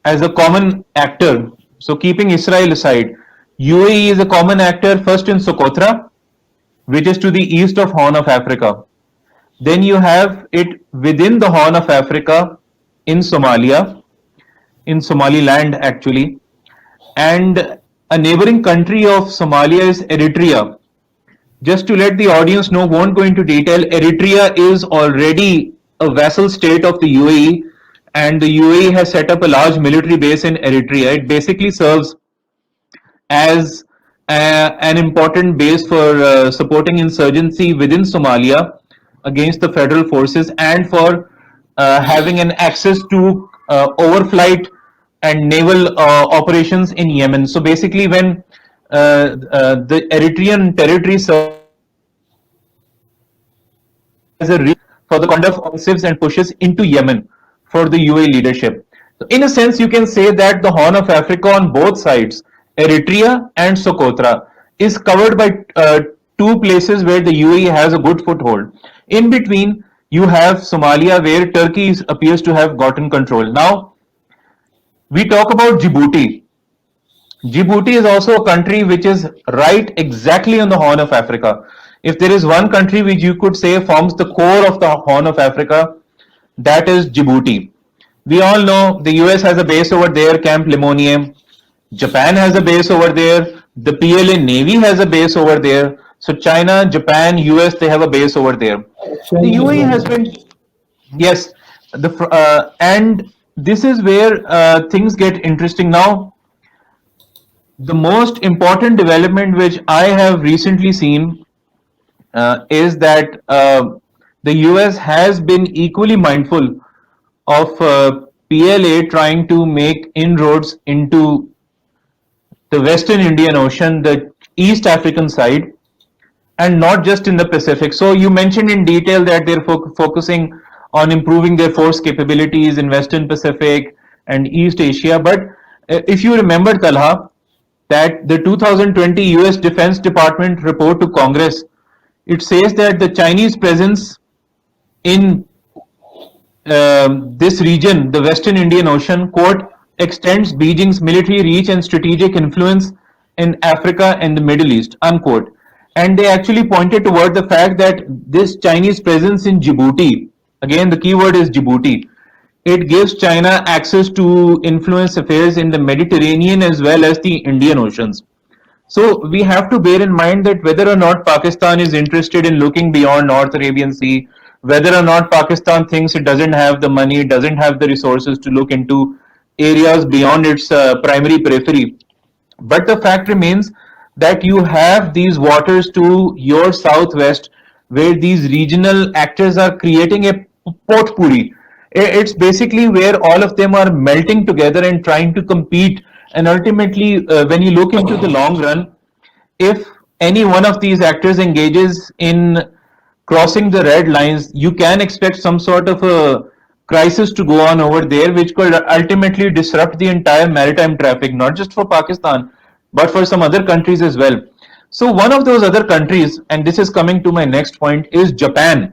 as a common actor. So keeping Israel aside, UAE is a common actor first in Socotra, which is to the east of Horn of Africa. Then you have it within the Horn of Africa in Somalia, in Somaliland actually, and a neighboring country of Somalia is Eritrea. Just to let the audience know, won't go into detail, Eritrea is already a vassal state of the UAE, and the UAE has set up a large military base in Eritrea. It basically serves as an important base for supporting insurgency within Somalia against the federal forces, and for having an access to overflight and naval operations in Yemen. So basically, when the Eritrean territory serves as a for the conduct of offensives and pushes into Yemen for the UAE leadership. So in a sense, you can say that the Horn of Africa on both sides, Eritrea and Socotra, is covered by two places where the UAE has a good foothold. In between, you have Somalia, where Turkey appears to have gotten control. Now, we talk about Djibouti. Djibouti is also a country which is right exactly on the Horn of Africa. If there is one country which you could say forms the core of the Horn of Africa, that is Djibouti. We all know the US has a base over there, Camp Lemonnier. Japan has a base over there. The PLA Navy has a base over there. So China, Japan, US, they have a base over there. The UAE has been, yes, and this is where things get interesting now. The most important development which I have recently seen is that the US has been equally mindful of PLA trying to make inroads into the Western Indian Ocean, the East African side, and not just in the Pacific. So you mentioned in detail that they're focusing on improving their force capabilities in Western Pacific and East Asia. But if you remember, Talha, that the 2020 US Defense Department report to Congress, it says that the Chinese presence in this region, the Western Indian Ocean, quote, extends Beijing's military reach and strategic influence in Africa and the Middle East, unquote. And they actually pointed toward the fact that this Chinese presence in Djibouti, again, the keyword is Djibouti, it gives China access to influence affairs in the Mediterranean as well as the Indian Oceans. So we have to bear in mind that whether or not Pakistan is interested in looking beyond North Arabian Sea, whether or not Pakistan thinks it doesn't have the money, doesn't have the resources to look into areas beyond its primary periphery. But the fact remains that you have these waters to your southwest where these regional actors are creating a potpourri. It's basically where all of them are melting together and trying to compete. And ultimately, when you look into the long run, if any one of these actors engages in crossing the red lines, you can expect some sort of a crisis to go on over there, which could ultimately disrupt the entire maritime traffic, not just for Pakistan, but for some other countries as well. So, one of those other countries, and this is coming to my next point, is Japan.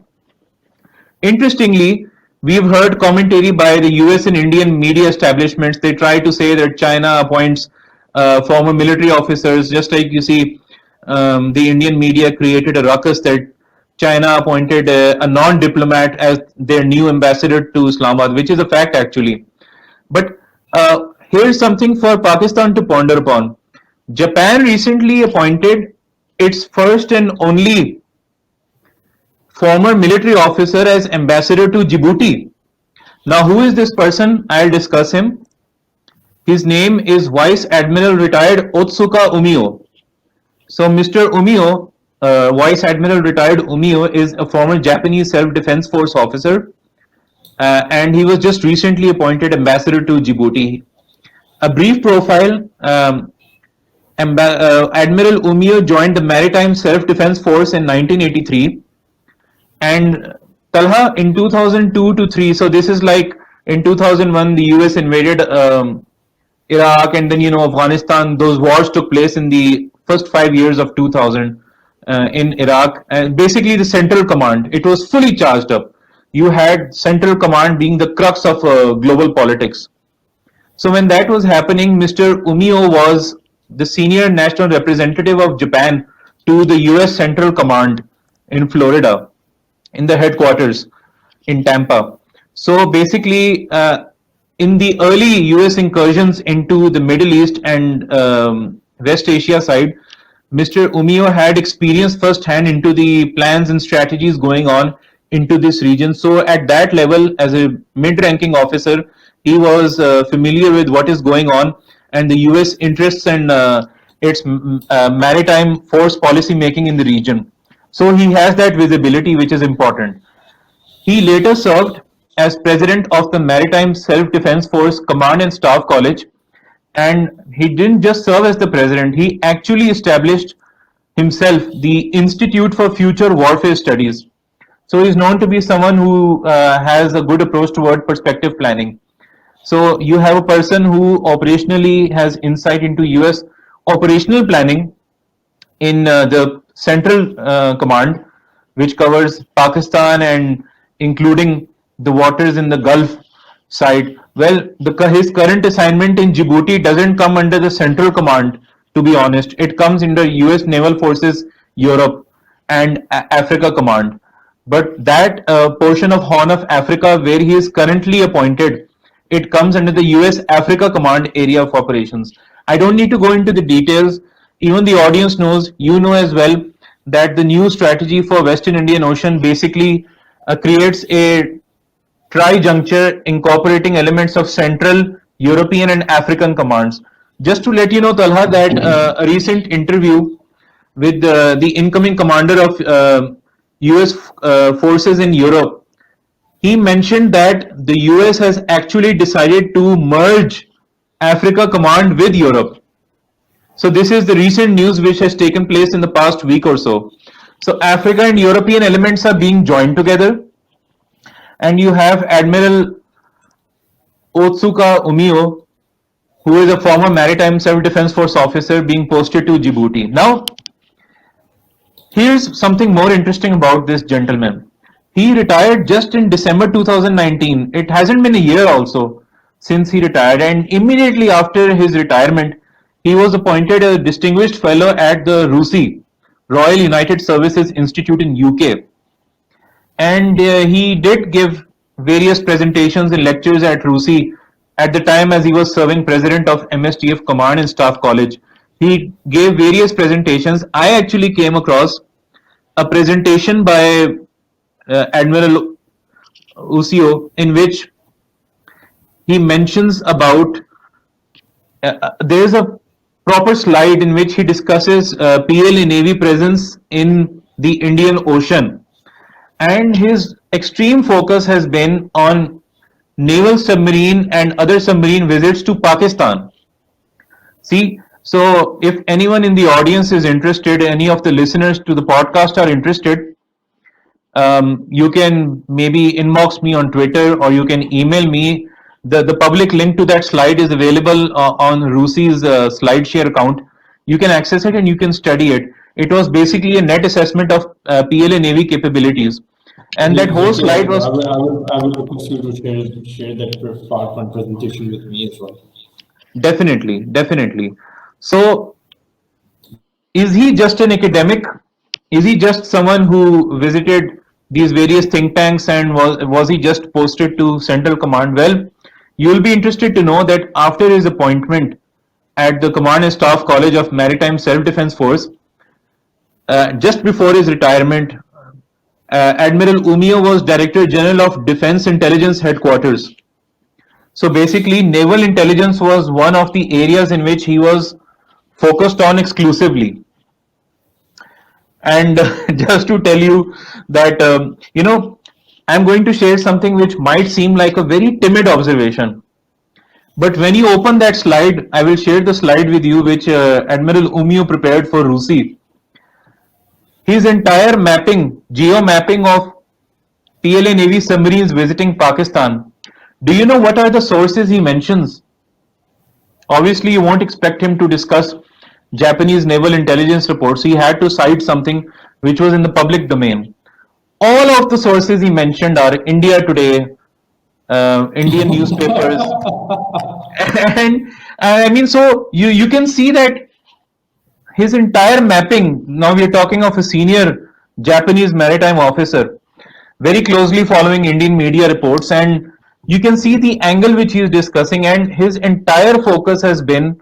Interestingly, we've heard commentary by the US and Indian media establishments. They try to say that China appoints former military officers, just like you see, the Indian media created a ruckus that China appointed a non diplomat as their new ambassador to Islamabad, which is a fact actually. But here's something for Pakistan to ponder upon. Japan recently appointed its first and only former military officer as ambassador to Djibouti. Now, who is this person? I'll discuss him. His name is Vice Admiral retired Otsuka Umio. So, Mr. Umio, Vice Admiral retired Umio, is a former Japanese self-defense force officer, and he was just recently appointed ambassador to Djibouti. A brief profile. Admiral Umio joined the Maritime Self-Defense Force in 1983, and Talha in 2002 to 3. So this is like in 2001, the US invaded Iraq, and then Afghanistan. Those wars took place in the first 5 years of 2000 in Iraq, and basically the Central Command. It was fully charged up. You had Central Command being the crux of global politics. So when that was happening, Mr. Umio was the senior national representative of Japan to the US Central Command in Florida, in the headquarters in Tampa. So basically, in the early US incursions into the Middle East and West Asia side, Mr. Umio had experience firsthand into the plans and strategies going on into this region. So at that level, as a mid-ranking officer, he was familiar with what is going on and the US interests and its maritime force policy making in the region. So he has that visibility, which is important. He later served as president of the Maritime Self-Defense Force Command and Staff College, and he didn't just serve as the president, he actually established himself the Institute for Future Warfare Studies. So he's known to be someone who has a good approach toward perspective planning. So you have a person who operationally has insight into US operational planning in the Central Command, which covers Pakistan and including the waters in the Gulf side. Well, his current assignment in Djibouti doesn't come under the Central Command, to be honest. It comes under US Naval Forces Europe and Africa Command. But that portion of Horn of Africa where he is currently appointed, it comes under the US Africa Command area of operations. I don't need to go into the details. Even the audience knows, you know as well, that the new strategy for Western Indian Ocean basically creates a tri-juncture incorporating elements of Central, European and African commands. Just to let you know, Talha, that a recent interview with the incoming commander of US forces in Europe, he mentioned that the US has actually decided to merge Africa Command with Europe. So this is the recent news which has taken place in the past week or so. So Africa and European elements are being joined together, and you have Admiral Otsuka Umio, who is a former Maritime Self-Defense Force officer, being posted to Djibouti. Now, here's something more interesting about this gentleman. He retired just in December 2019. It hasn't been a year also since he retired, and immediately after his retirement, he was appointed a distinguished fellow at the RUSI, Royal United Services Institute in UK. And he did give various presentations and lectures at RUSI at the time as he was serving president of MSTF Command and Staff College. He gave various presentations. I actually came across a presentation by Admiral Usio in which he mentions about there is a proper slide in which he discusses PLA Navy presence in the Indian Ocean, and his extreme focus has been on naval submarine and other submarine visits to Pakistan. See, so if anyone in the audience is interested, any of the listeners to the podcast are interested, you can maybe inbox me on Twitter or you can email me. The public link to that slide is available on RUSI's SlideShare account. You can access it and you can study it. It was basically a net assessment of PLA Navy capabilities. And that whole slide was... I will request you to share that PowerPoint presentation with me as well. Definitely, definitely. So, is he just an academic? Is he just someone who visited these various think tanks and was he just posted to Central Command? Well, you'll be interested to know that after his appointment at the Command and Staff College of Maritime Self-Defense Force, just before his retirement, Admiral Umio was Director General of Defense Intelligence Headquarters. So basically, naval intelligence was one of the areas in which he was focused on exclusively. And just to tell you that, I'm going to share something which might seem like a very timid observation. But when you open that slide, I will share the slide with you, which Admiral Umio prepared for Rusi. His entire mapping, geo mapping of PLA Navy submarines visiting Pakistan. Do you know what are the sources he mentions? Obviously, you won't expect him to discuss Japanese naval intelligence reports. He had to cite something which was in the public domain. All of the sources he mentioned are India Today, Indian newspapers, and I mean, so you can see that his entire mapping. Now we are talking of a senior Japanese maritime officer, very closely following Indian media reports, and you can see the angle which he is discussing, and his entire focus has been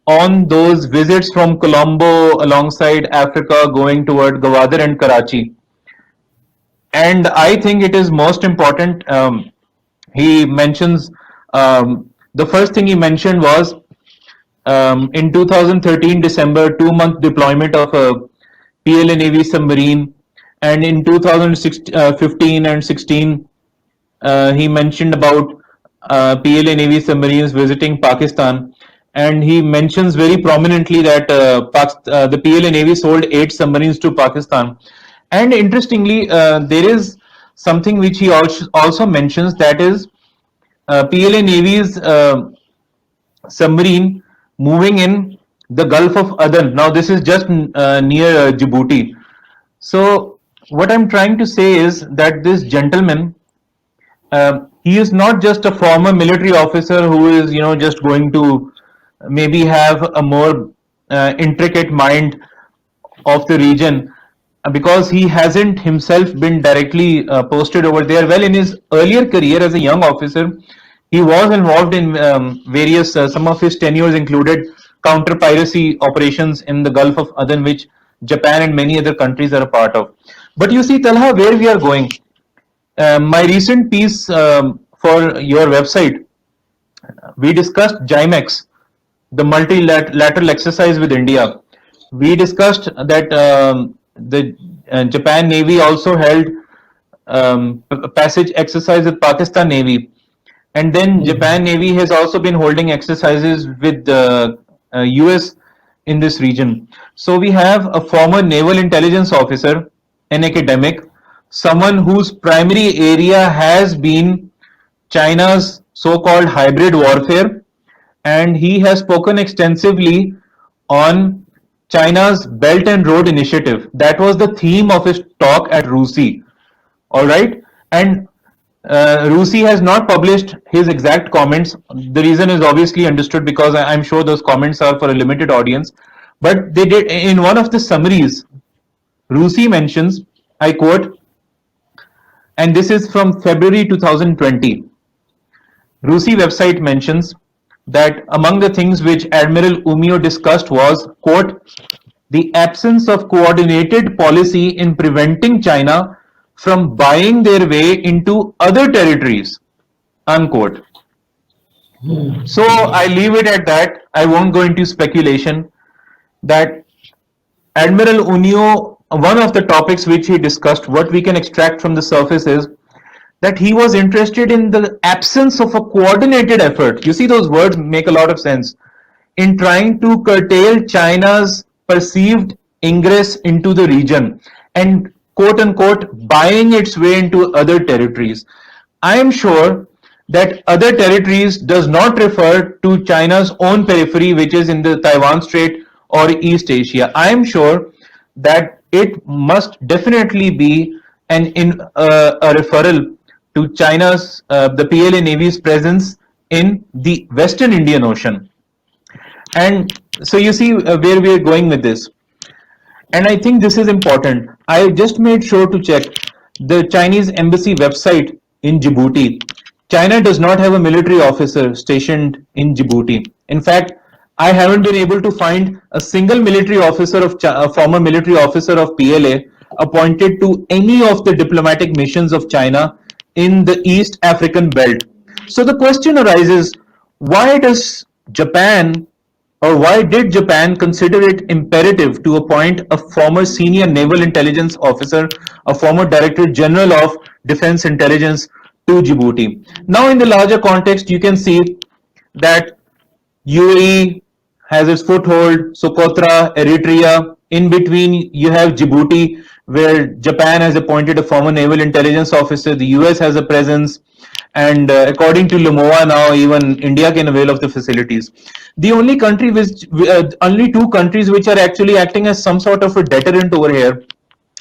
on those visits from Colombo alongside Africa going toward Gwadar and Karachi. And I think it is most important. He mentions the first thing he mentioned was in 2013 December 2 month deployment of a PLA Navy submarine, and in 2015 and 16 he mentioned about PLA Navy submarines visiting Pakistan, and he mentions very prominently that the PLA Navy sold 8 submarines to Pakistan. And interestingly, there is something which he also mentions, that is PLA Navy's submarine moving in the Gulf of Aden. Now, this is just near Djibouti. So, what I'm trying to say is that this gentleman, he is not just a former military officer who is, just going to maybe have a more intricate mind of the region, because he hasn't himself been directly posted over there. Well, in his earlier career as a young officer, he was involved in various, some of his tenures included counter piracy operations in the Gulf of Aden, which Japan and many other countries are a part of. But you see, Talha, where we are going. My recent piece for your website, we discussed JIMEX, the multilateral exercise with India. We discussed that the Japan Navy also held passage exercise with Pakistan Navy, and then Japan Navy has also been holding exercises with the US in this region. So we have a former naval intelligence officer, an academic, someone whose primary area has been China's so-called hybrid warfare, and he has spoken extensively on China's Belt and Road Initiative. That was the theme of his talk at RUSI. All right, and RUSI has not published his exact comments. The reason is obviously understood, because I'm sure those comments are for a limited audience. But they did, in one of the summaries, RUSI mentions, I quote, and this is from February 2020. RUSI website mentions that among the things which Admiral Umio discussed was, quote, the absence of coordinated policy in preventing China from buying their way into other territories, unquote. So I leave it at that. I won't go into speculation. That Admiral Umio, one of the topics which he discussed, what we can extract from the surface is that he was interested in the absence of a coordinated effort. You see, those words make a lot of sense. In trying to curtail China's perceived ingress into the region and quote unquote buying its way into other territories. I am sure that other territories does not refer to China's own periphery, which is in the Taiwan Strait or East Asia. I am sure that it must definitely be a referral to China's, the PLA Navy's presence in the Western Indian Ocean. And so you see where we are going with this. And I think this is important. I just made sure to check the Chinese embassy website in Djibouti. China does not have a military officer stationed in Djibouti. In fact, I haven't been able to find a single military officer a former military officer of PLA appointed to any of the diplomatic missions of China in the East African belt. So the question arises, why does Japan, or why did Japan consider it imperative to appoint a former senior naval intelligence officer, a former director general of defense intelligence to Djibouti? Now, in the larger context, you can see that UAE has its foothold, Socotra, Eritrea. In between, you have Djibouti, where Japan has appointed a former naval intelligence officer. The US has a presence, and according to Lumoa, now even India can avail of the facilities. The only two countries which are actually acting as some sort of a deterrent over here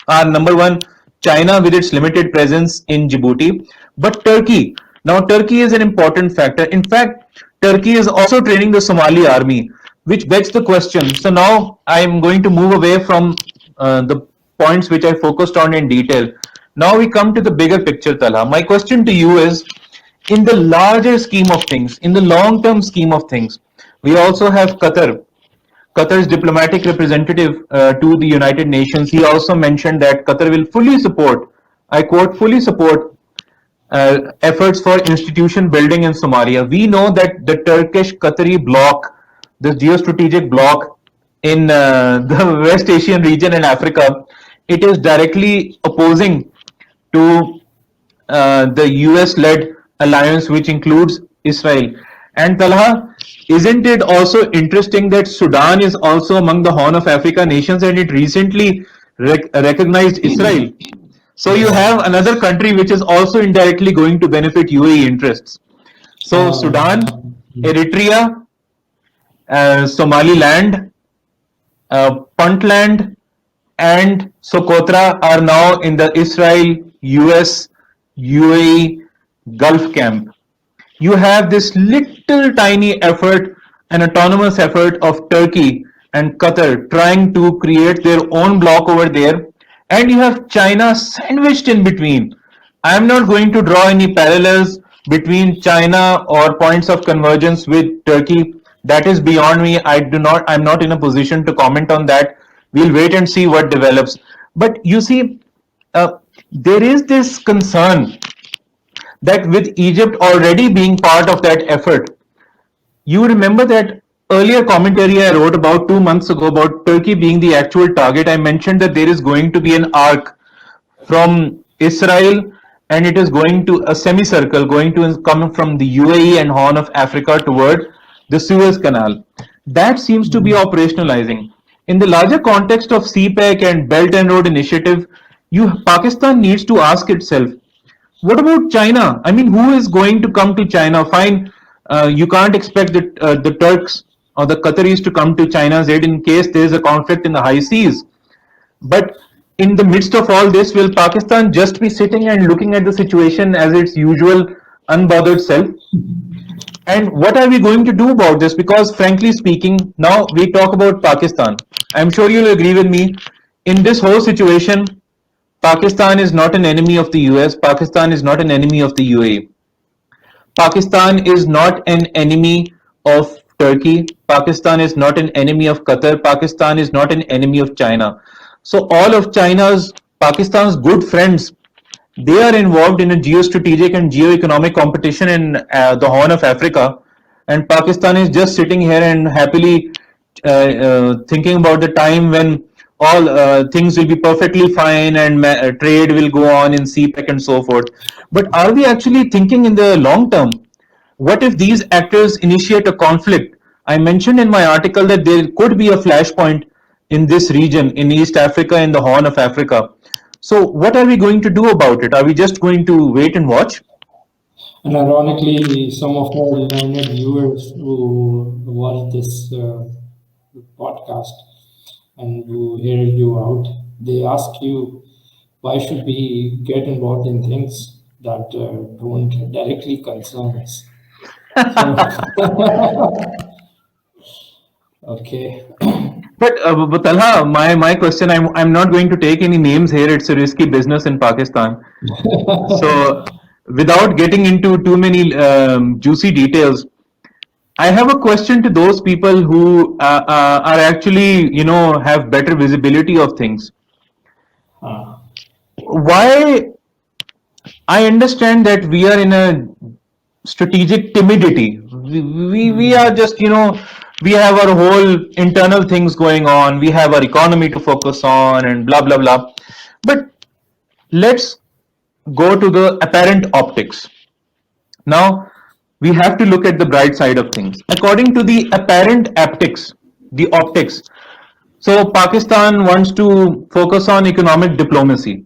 are number one, China with its limited presence in Djibouti, but Turkey. Now, Turkey is an important factor. In fact, Turkey is also training the Somali army, which begs the question. So, now I am going to move away from the points which I focused on in detail. Now, we come to the bigger picture, Talha. My question to you is, in the larger scheme of things, in the long term scheme of things, we also have Qatar. Qatar's diplomatic representative to the United Nations, he also mentioned that Qatar will fully support, I quote, fully support efforts for institution building in Somalia. We know that the Turkish Qatari bloc, the geostrategic bloc in the West Asian region and Africa, it is directly opposing to the US led alliance, which includes Israel. And Talha, isn't it also interesting that Sudan is also among the Horn of Africa nations and it recently recognized Israel? So you Yes. have another country which is also indirectly going to benefit UAE interests. So Sudan, Eritrea, Somaliland, Puntland, and Socotra are now in the Israel, US, UAE Gulf camp. You have this little tiny effort, an autonomous effort of Turkey and Qatar trying to create their own bloc over there, and you have China sandwiched in between. I am not going to draw any parallels between China or points of convergence with Turkey. That is beyond me. I'm not in a position to comment on that. We'll wait and see what develops. But you see, there is this concern that with Egypt already being part of that effort, you remember that earlier commentary I wrote about 2 months ago about Turkey being the actual target. I mentioned that there is going to be an arc from Israel and it is going to a semicircle going to come from the UAE and Horn of Africa toward the Suez Canal. That seems to be operationalizing. In the larger context of CPEC and Belt and Road Initiative, Pakistan needs to ask itself, what about China? I mean, who is going to come to China? Fine, you can't expect the Turks or the Qataris to come to China's aid in case there is a conflict in the high seas. But in the midst of all this, will Pakistan just be sitting and looking at the situation as its usual unbothered self? And what are we going to do about this? Because frankly speaking, now we talk about Pakistan. I'm sure you'll agree with me. In this whole situation, Pakistan is not an enemy of the US. Pakistan is not an enemy of the UAE. Pakistan is not an enemy of Turkey. Pakistan is not an enemy of Qatar. Pakistan is not an enemy of China. So all of Pakistan's good friends, they are involved in a geostrategic and geo-economic competition in the Horn of Africa, and Pakistan is just sitting here and happily thinking about the time when all things will be perfectly fine and trade will go on in CPEC and so forth. But are we actually thinking in the long term? What if these actors initiate a conflict? I mentioned in my article that there could be a flashpoint in this region, in East Africa, in the Horn of Africa. So, what are we going to do about it? Are we just going to wait and watch? And ironically, some of our learned viewers who watch this podcast and who hear you out, they ask you, why should we get involved in things that don't directly concern us? Okay. But Talha, my question, I'm not going to take any names here. It's a risky business in Pakistan. So, without getting into too many juicy details, I have a question to those people who are actually, have better visibility of things. Why? I understand that we are in a strategic timidity. We are just, we have our whole internal things going on. We have our economy to focus on and blah, blah, blah. But let's go to the apparent optics. Now, we have to look at the bright side of things. According to the apparent optics, so Pakistan wants to focus on economic diplomacy.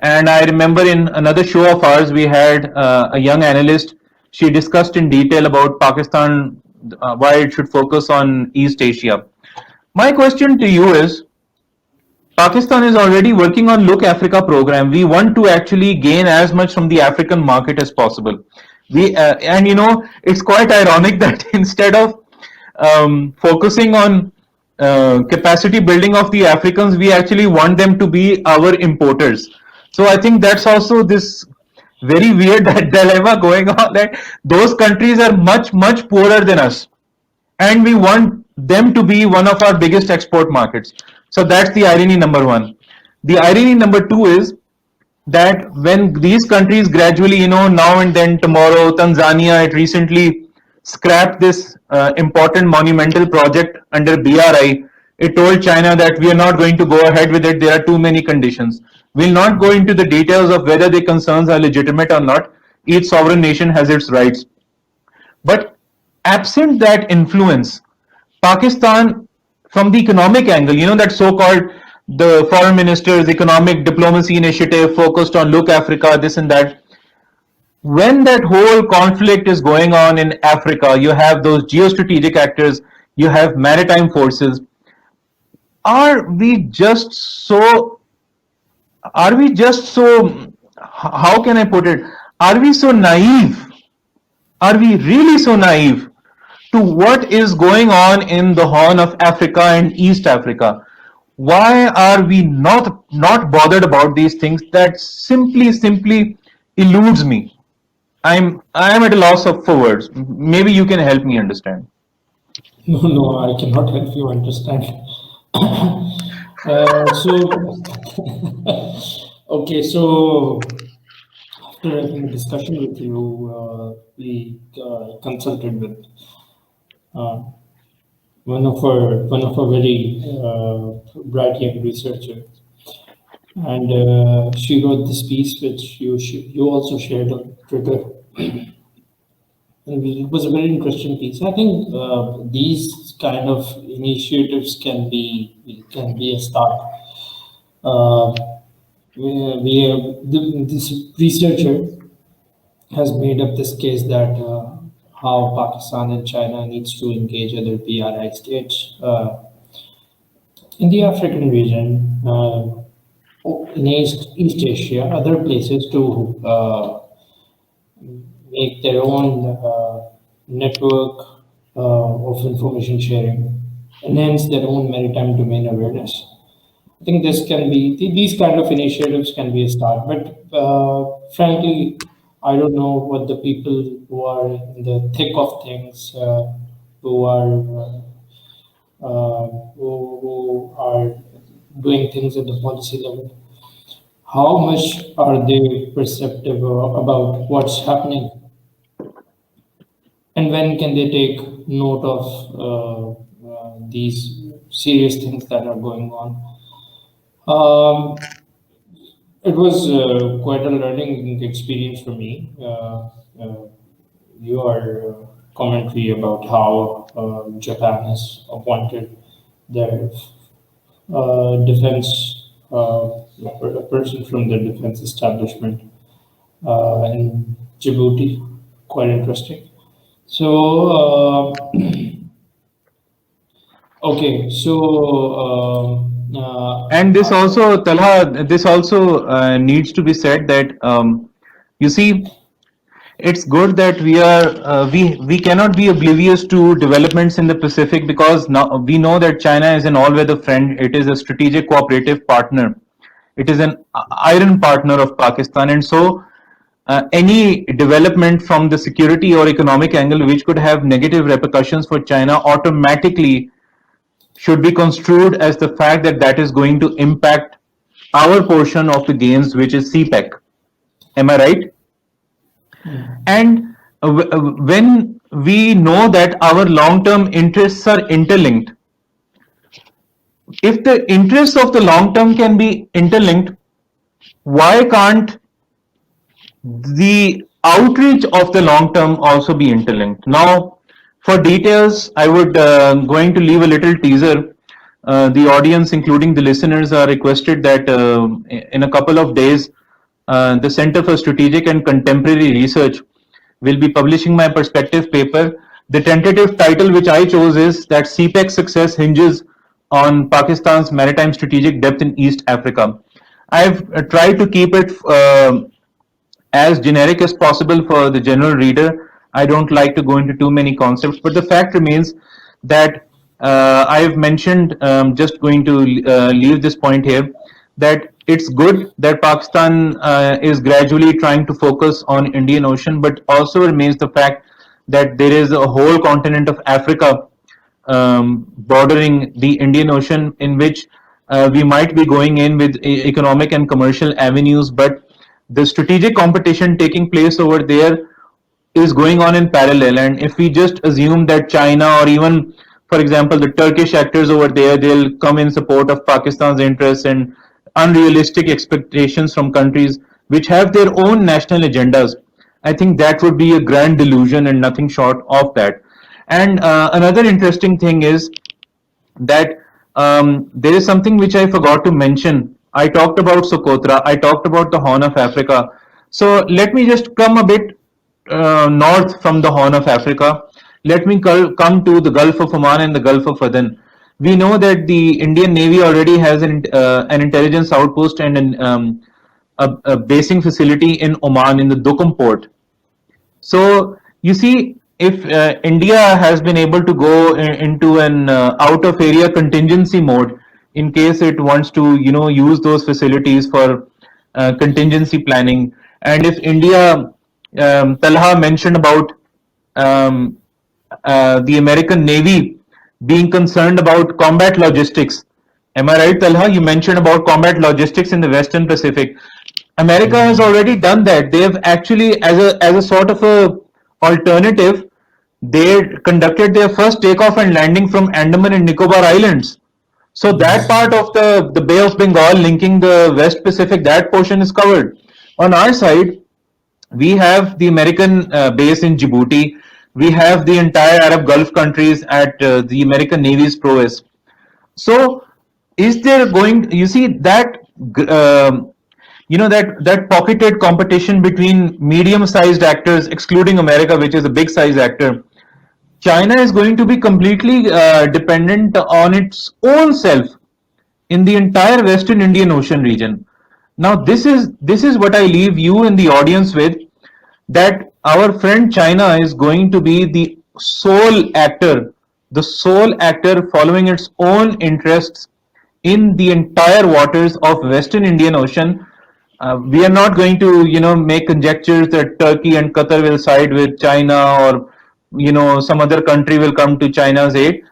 And I remember in another show of ours, we had a young analyst. She discussed in detail about Pakistan, why it should focus on East Asia. My question to you is, Pakistan is already working on Look Africa program. We want to actually gain as much from the African market as possible. And it's quite ironic that instead of focusing on capacity building of the Africans, we actually want them to be our importers. So I think that's also this very weird dilemma going on, that those countries are much poorer than us, and we want them to be one of our biggest export markets. So that's the irony number one. The irony number two is that when these countries gradually, now and then, tomorrow, Tanzania, it recently scrapped this important monumental project under BRI. It told China that we are not going to go ahead with it. There are too many conditions. We'll not go into the details of whether the concerns are legitimate or not. Each sovereign nation has its rights. But absent that influence, Pakistan, from the economic angle, that so-called the foreign minister's economic diplomacy initiative focused on Look Africa, this and that. When that whole conflict is going on in Africa, you have those geostrategic actors, you have maritime forces. Are we just so? Are we just so? How can I put it? Are we so naive? Are we really so naive to what is going on in the Horn of Africa and East Africa? Why are we not bothered about these things? That simply eludes me. I am at a loss for words. Maybe you can help me understand. No, I cannot help you understand. So, okay, so after having a discussion with you, we consulted with uh, one of our very bright young researcher, and she wrote this piece which you also shared on Twitter. And it was a very interesting piece. I think these kind of initiatives can be a start. Uh, this researcher has made up this case that how Pakistan and China needs to engage other BRI states in the African region, in East Asia, other places to make their own network of information sharing, enhance their own maritime domain awareness. I think these kind of initiatives can be a start, but frankly, I don't know what the people who are in the thick of things, who are who are doing things at the policy level, how much are they perceptive about what's happening, and when can they take note of these serious things that are going on. It was quite a learning experience for me. Your commentary about how Japan has appointed their defense, a person from the defense establishment in Djibouti, quite interesting. So, okay, so And this also, Talha, this also needs to be said that you see, it's good that we cannot be oblivious to developments in the Pacific, because now we know that China is an all-weather friend. It is a strategic cooperative partner. It is an iron partner of Pakistan, and so any development from the security or economic angle which could have negative repercussions for China automatically should be construed as the fact that that is going to impact our portion of the gains, which is CPEC. Am I right? And when we know that our long-term interests are interlinked, if the interests of the long term can be interlinked, why can't the outreach of the long term also be interlinked. Now, for details, I would going to leave a little teaser. The audience, including the listeners, are requested that in a couple of days, the Center for Strategic and Contemporary Research will be publishing my perspective paper. The tentative title which I chose is that CPEC success hinges on Pakistan's maritime strategic depth in East Africa. I've tried to keep it as generic as possible for the general reader. I don't like to go into too many concepts, but the fact remains that I've mentioned, just going to leave this point here, that it's good that Pakistan is gradually trying to focus on Indian Ocean, but also remains the fact that there is a whole continent of Africa bordering the Indian Ocean, in which we might be going in with economic and commercial avenues, but the strategic competition taking place over there is going on in parallel. And if we just assume that China, or even, for example, the Turkish actors over there, they'll come in support of Pakistan's interests, and unrealistic expectations from countries which have their own national agendas, I think that would be a grand delusion and nothing short of that. And another interesting thing is that there is something which I forgot to mention. I talked about Socotra, I talked about the Horn of Africa. So let me just come a bit north from the Horn of Africa. Let me come to the Gulf of Oman and the Gulf of Aden. We know that the Indian Navy already has an intelligence outpost and a basing facility in Oman in the Duqm port. So you see, if India has been able to go into an out of area contingency mode in case it wants to, use those facilities for contingency planning, and if India, Talha mentioned about um, the American Navy being concerned about combat logistics. Am I right, Talha? You mentioned about combat logistics in the Western Pacific. America has already done that. They have actually, as a sort of a alternative, they conducted their first takeoff and landing from Andaman and Nicobar Islands. So that Yes. part of the Bay of Bengal linking the West Pacific, that portion is covered. On our side, we have the American base in Djibouti. We have the entire Arab Gulf countries at the American Navy's prowess. So, is there going? You see that that pocketed competition between medium-sized actors, excluding America, which is a big-size actor. China is going to be completely dependent on its own self in the entire Western Indian Ocean region. Now, this is what I leave you in the audience with, that our friend China is going to be the sole actor following its own interests in the entire waters of Western Indian Ocean. We are not going to, make conjectures that Turkey and Qatar will side with China, or, some other country will come to China's aid.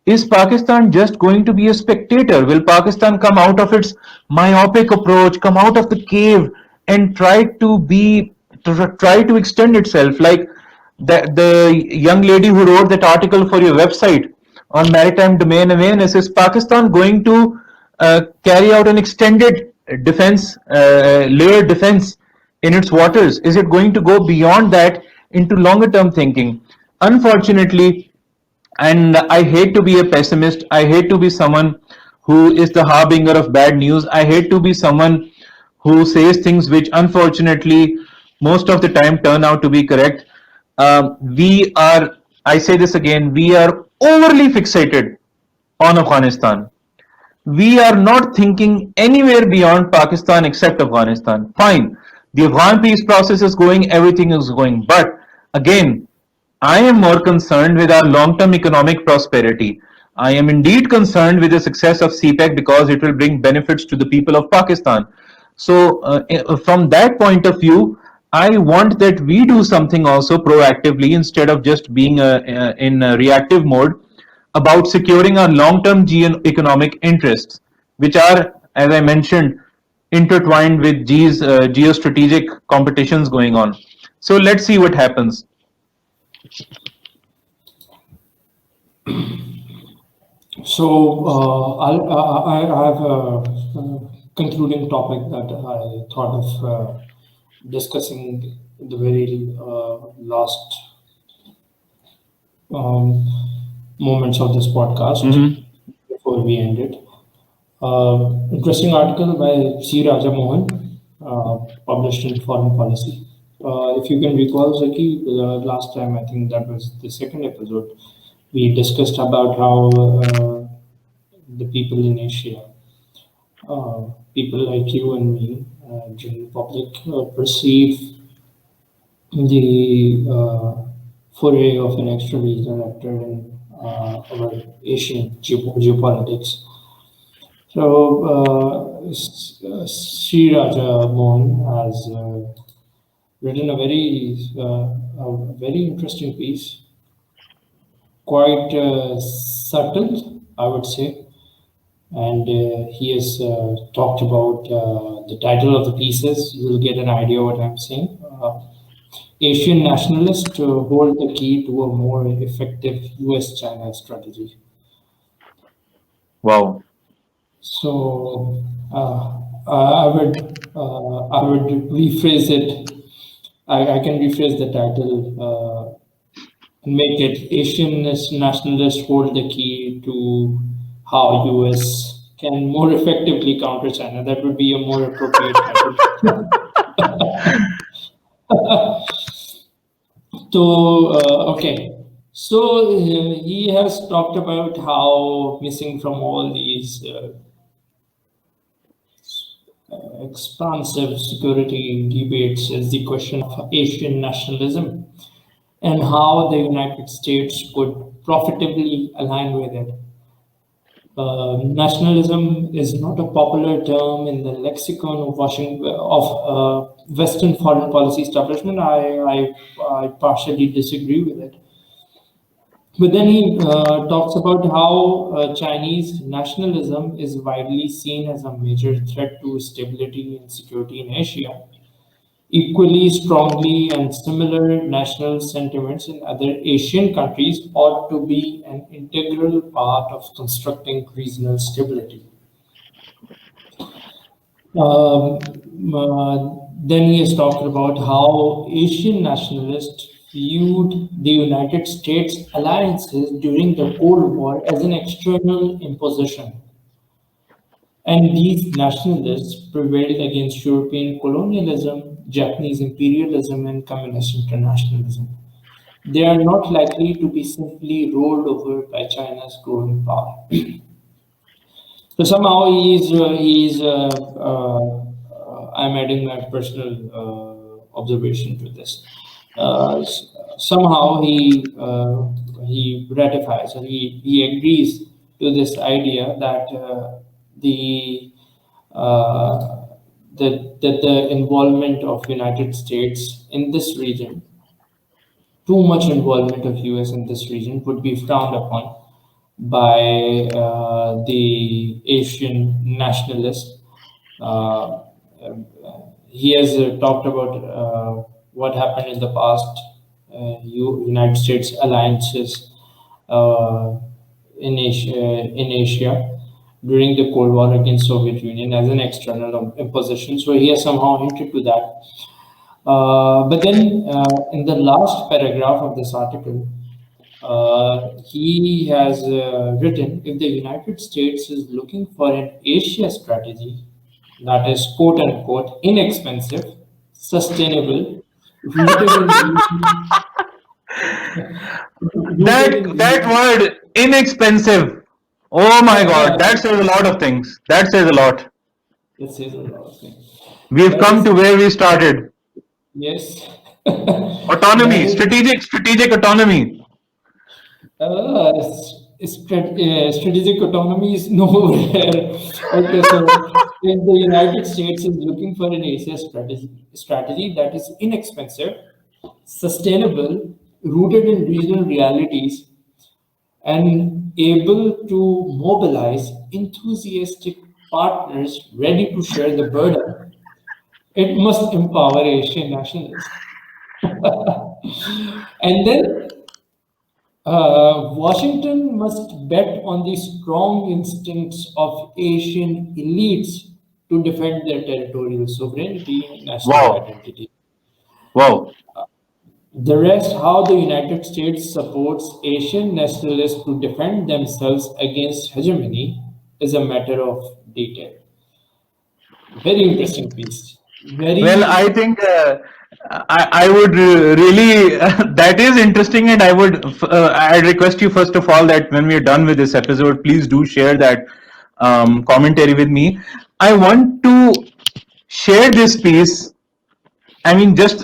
Is Pakistan just going to be a spectator? Will Pakistan come out of its myopic approach, come out of the cave, and try to extend itself, like the young lady who wrote that article for your website on maritime domain awareness? Is Pakistan going to carry out an extended defense, layered defense in its waters? Is it going to go beyond that into longer term thinking? Unfortunately, and I hate to be a pessimist, I hate to be someone who is the harbinger of bad news, I hate to be someone who says things which unfortunately most of the time turn out to be correct. We are, I say this again, we are overly fixated on Afghanistan. We are not thinking anywhere beyond Pakistan except Afghanistan. Fine, the Afghan peace process is going, everything is going. But again, I am more concerned with our long term economic prosperity. I am indeed concerned with the success of CPEC because it will bring benefits to the people of Pakistan. So, from that point of view, I want that we do something also proactively instead of just being in a reactive mode about securing our long-term economic interests, which are, as I mentioned, intertwined with geostrategic competitions going on. So let's see what happens. So I have a concluding topic that I thought of discussing the very last um, moments of this podcast before we end it. Interesting article by C. Raja Mohan, published in Foreign Policy. If you can recall, Zaki, last time, I think that was the second episode, we discussed about how the people in Asia, people like you and me, general public, perceive the foray of an extra-regional actor in our Asian geopolitics. So, Sri Raja Mohan has written a very interesting piece, quite subtle, I would say, and he has talked about the title of the pieces. You'll get an idea what I'm saying. Asian nationalists hold the key to a more effective US-China strategy. Wow. So I would rephrase it. I can rephrase the title and make it Asian nationalists hold the key to how US can more effectively counter China. That would be a more appropriate title. So, okay. So he has talked about how missing from all these expansive security debates is the question of Asian nationalism and how the United States could profitably align with it. Nationalism is not a popular term in the lexicon of Western foreign policy establishment. I partially disagree with it. But then he talks about how Chinese nationalism is widely seen as a major threat to stability and security in Asia. Equally strongly and similar national sentiments in other Asian countries ought to be an integral part of constructing regional stability. Then he has talked about how Asian nationalists viewed the United States alliances during the Cold War as an external imposition. And these nationalists prevailed against European colonialism, Japanese imperialism, and communist internationalism. They are not likely to be simply rolled over by China's growing power. So somehow I'm adding my personal observation to this. Somehow he ratifies or he agrees to this idea that the involvement of United States in this region, too much involvement of US in this region would be frowned upon by the Asian nationalists. He has talked about what happened in the past, United States alliances in Asia during the Cold War against Soviet Union as an external imposition. So he has somehow hinted to that. But then in the last paragraph of this article, he has written, if the United States is looking for an Asia strategy that is quote unquote inexpensive, sustainable, rooted That word inexpensive. Oh my God, that says a lot of things. That says a lot. It says a lot of things. We've That come is- to where we started. Yes. Autonomy, strategic autonomy. Strategic autonomy is nowhere. Okay, so if the United States is looking for an Asia strategy that is inexpensive, sustainable, rooted in regional realities, and able to mobilize enthusiastic partners ready to share the burden, it must empower Asian nationalists. And then Washington must bet on the strong instincts of Asian elites to defend their territorial sovereignty and national Wow. identity. Wow. The rest, how the United States supports Asian nationalists to defend themselves against hegemony, is a matter of detail. Very interesting piece. Well, Very, I think I would really that is interesting, and I'd request you first of all that when we're done with this episode, please do share that commentary with me. I want to share this piece. I mean, just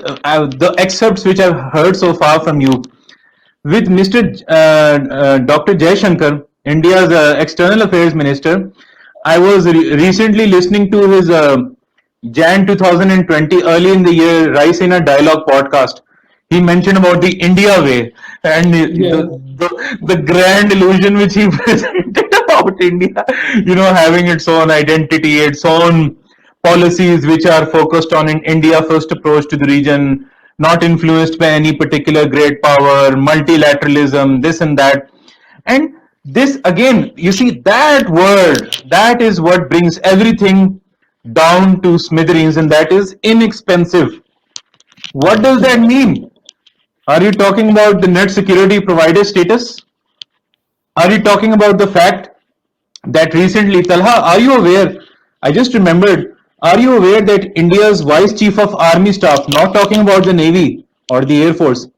the excerpts which I've heard so far from you with Mr. Dr. Jaishankar, India's External Affairs Minister. I was recently listening to his Jan 2020, early in the year, Raisina Dialogue podcast. He mentioned about the India way and yeah, the grand illusion which he presented about India, having its own identity, its own policies which are focused on an India first approach to the region, not influenced by any particular great power, multilateralism, this and that. And this again, you see, that word, that is what brings everything down to smithereens, and that is inexpensive. What does that mean? Are you talking about the net security provider status? Are you talking about the fact that recently, Talha, are you aware? I just remembered. Are you aware that India's Vice Chief of Army Staff, not talking about the Navy or the Air Force,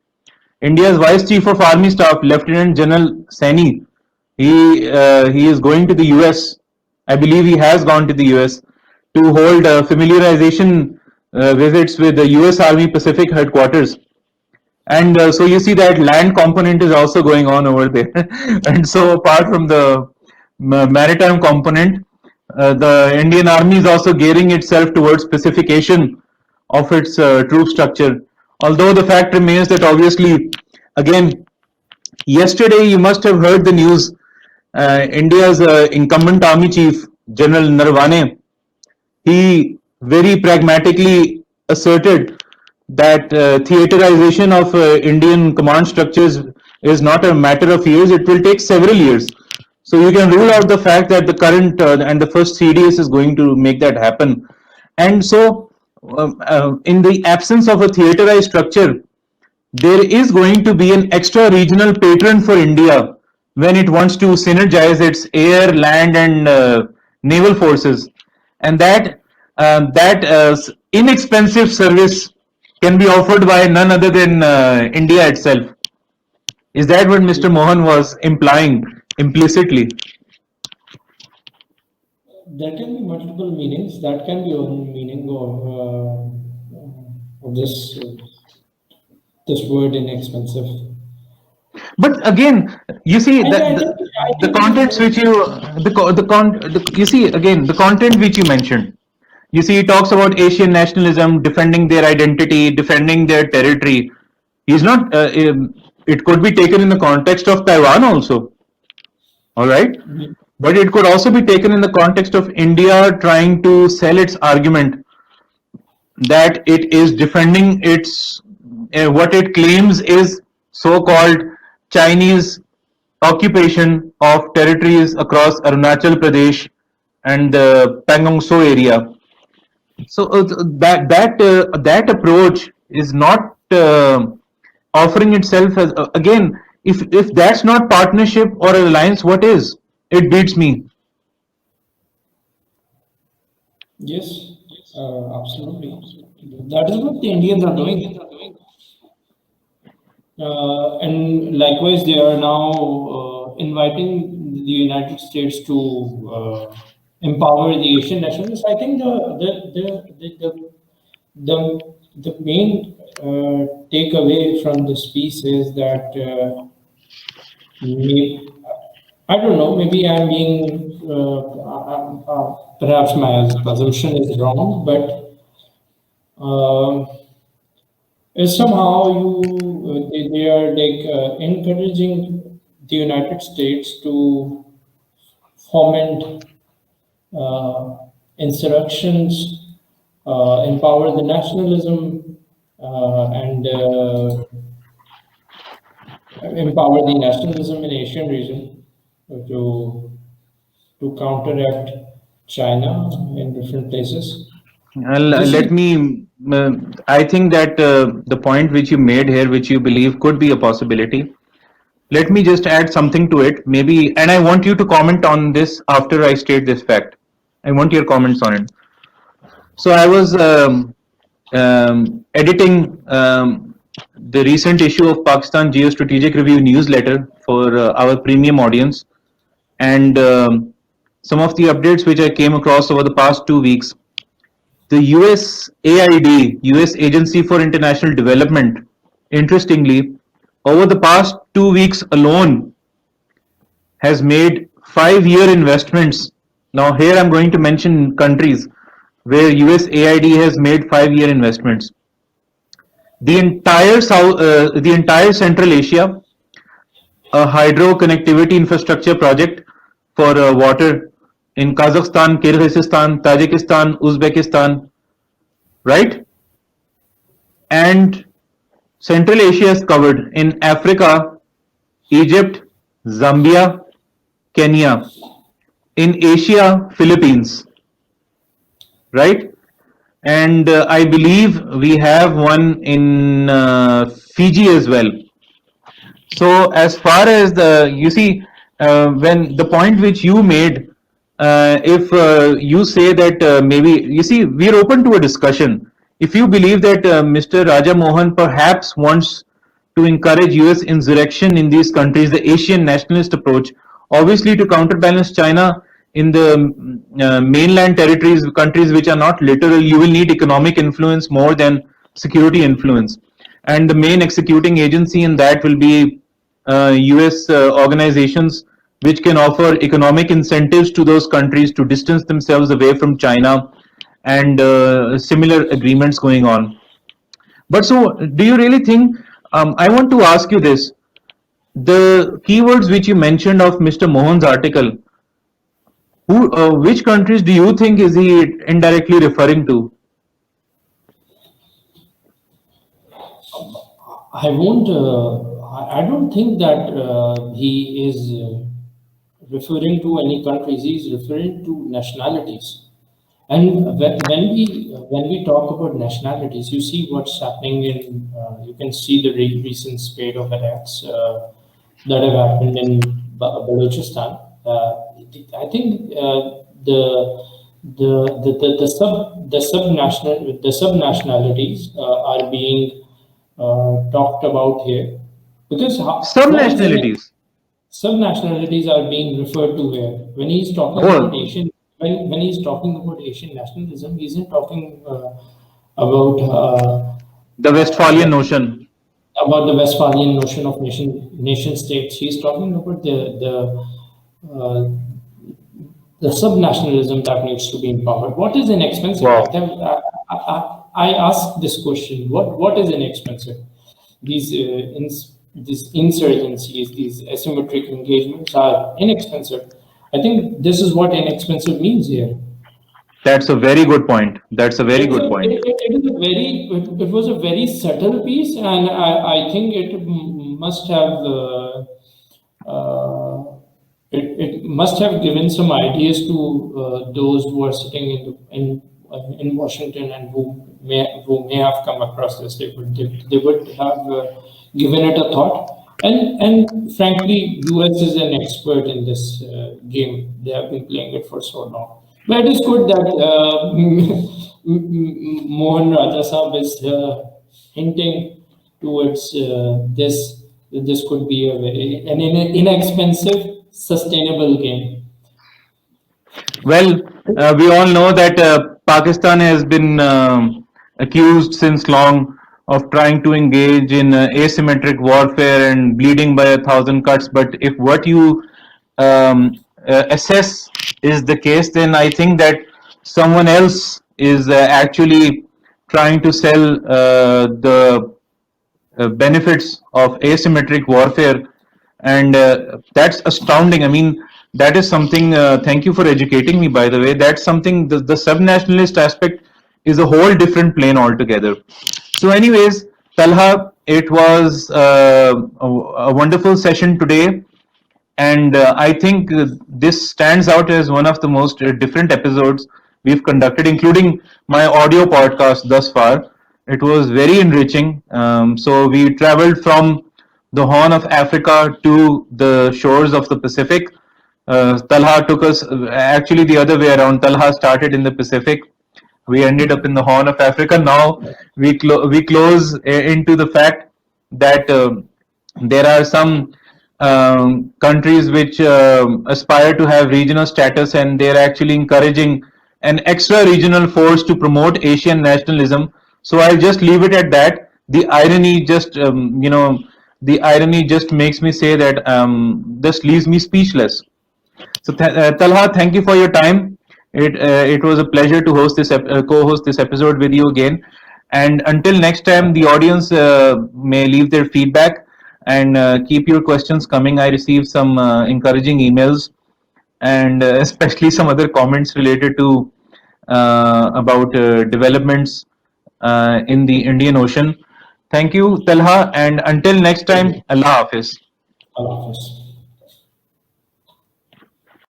India's Vice Chief of Army Staff, Lieutenant General Saini, he is going to the US. I believe he has gone to the US to hold familiarization visits with the US Army Pacific headquarters. And so you see that land component is also going on over there. And so apart from the maritime component, the Indian Army is also gearing itself towards pacification of its troop structure. Although the fact remains that obviously, again, yesterday you must have heard the news. India's incumbent army chief, General Narwane, he very pragmatically asserted that theaterization of Indian command structures is not a matter of years, it will take several years. So you can rule out the fact that the current and the first CDS is going to make that happen. And so, in the absence of a theaterized structure, there is going to be an extra regional patron for India when it wants to synergize its air, land, and naval forces, and that inexpensive service can be offered by none other than India itself. Is that what Mr. Mohan was implying implicitly? there can be multiple meanings. That can be one meaning of this word inexpensive. But again, you see And that I the think this contents word, which you you see again the content which you mentioned. You see, he talks about Asian nationalism, defending their identity, defending their territory. He's not. It could be taken in the context of Taiwan also. All right, but it could also be taken in the context of India trying to sell its argument that it is defending its what it claims is so-called Chinese occupation of territories across Arunachal Pradesh and the Pangong Tso area. So that approach is not offering itself as again. If that's not partnership or alliance, what is? It beats me. yes, absolutely. That is what the Indians are doing. And likewise, they are now inviting the United States to empower the Asian nationalists. I think the, the main takeaway from this piece is that I don't know, maybe I'm being, perhaps my assumption is wrong, but somehow they are like encouraging the United States to foment insurrections, empower the nationalism, and empower the nationalism in Asian region to counteract China in different places. This is Let me I think that the point which you made here, which you believe could be a possibility, let me just add something to it. Maybe, and I want you to comment on this after I state this fact. I want your comments on it. So I was editing the recent issue of Pakistan Geostrategic Review newsletter for our premium audience, and some of the updates which I came across over the past 2 weeks. The USAID, US Agency for International Development, interestingly, over the past 2 weeks alone, has made 5 year investments. Now, here I'm going to mention countries where USAID has made 5 year investments. The entire Central Asia, a hydro connectivity infrastructure project for water in Kazakhstan, Kyrgyzstan, Tajikistan, Uzbekistan, right? And Central Asia is covered in Africa, Egypt, Zambia, Kenya. In Asia, Philippines, right? And I believe we have one in Fiji as well. So as far as you see, when the point which you made, if you say that maybe, you see, we are open to a discussion. If you believe that Mr. Raja Mohan perhaps wants to encourage US insurrection in these countries, the Asian nationalist approach, obviously to counterbalance China in the mainland territories, countries which are not literal, you will need economic influence more than security influence. And the main executing agency in that will be US organizations which can offer economic incentives to those countries to distance themselves away from China, and similar agreements going on. But so, do you really think? I want to ask you this: the keywords which you mentioned of Mr. Mohan's article, which countries do you think is he indirectly referring to? I won't. I don't think that he is referring to any countries. He is referring to nationalities. And when we talk about nationalities, you see what's happening in. You can see the recent spate of attacks that have happened in Balochistan. I think the subnationalities are being talked about here, because Some what is in it? nationalities. Subnationalities are being referred to here. When he's talking about Oh, Asian, when he's talking about Asian nationalism, he isn't talking about the Westphalian notion. the Westphalian notion of nation states. He's talking about uh, the subnationalism that needs to be empowered. What is inexpensive? Wow. I ask this question: what is inexpensive? These these insurgencies, these asymmetric engagements are inexpensive. I think this is what inexpensive means here. That's a very good point. That's a very It's a, good point. it is a very it was a very subtle piece, and I think it must have it must have given some ideas to those who are sitting in Washington and who may have come across this. They would have given it a thought. And frankly, US is an expert in this game. They have been playing it for so long. But it is good that Mohan Raja Saab is hinting towards this. That this could be an inexpensive, sustainable game. Well, we all know that Pakistan has been accused since long of trying to engage in asymmetric warfare and bleeding by 1,000 cuts. But if what you assess is the case, then I think that someone else is actually trying to sell the benefits of asymmetric warfare, and that's astounding. I mean, that is something. Thank you for educating me, by the way. That's something. The subnationalist aspect is a whole different plane altogether. So, anyways, Talha, it was a wonderful session today, and I think this stands out as one of the most different episodes we've conducted, including my audio podcast thus far. It was very enriching. So we traveled from the Horn of Africa to the shores of the Pacific. Talha took us actually the other way around. Talha started in the Pacific. We ended up in the Horn of Africa. Now we close into the fact that there are some countries which aspire to have regional status, and they're actually encouraging an extra regional force to promote Asian nationalism. So I'll just leave it at that. The irony just the irony just makes me say that just leaves me speechless. So, Talha, thank you for your time. It was a pleasure to co-host this episode with you again. And until next time, the audience may leave their feedback and keep your questions coming. I received some encouraging emails and especially some other comments related to about developments in the Indian Ocean. Thank you, Talha, and until next time, Allah Hafiz. Allah Hafiz.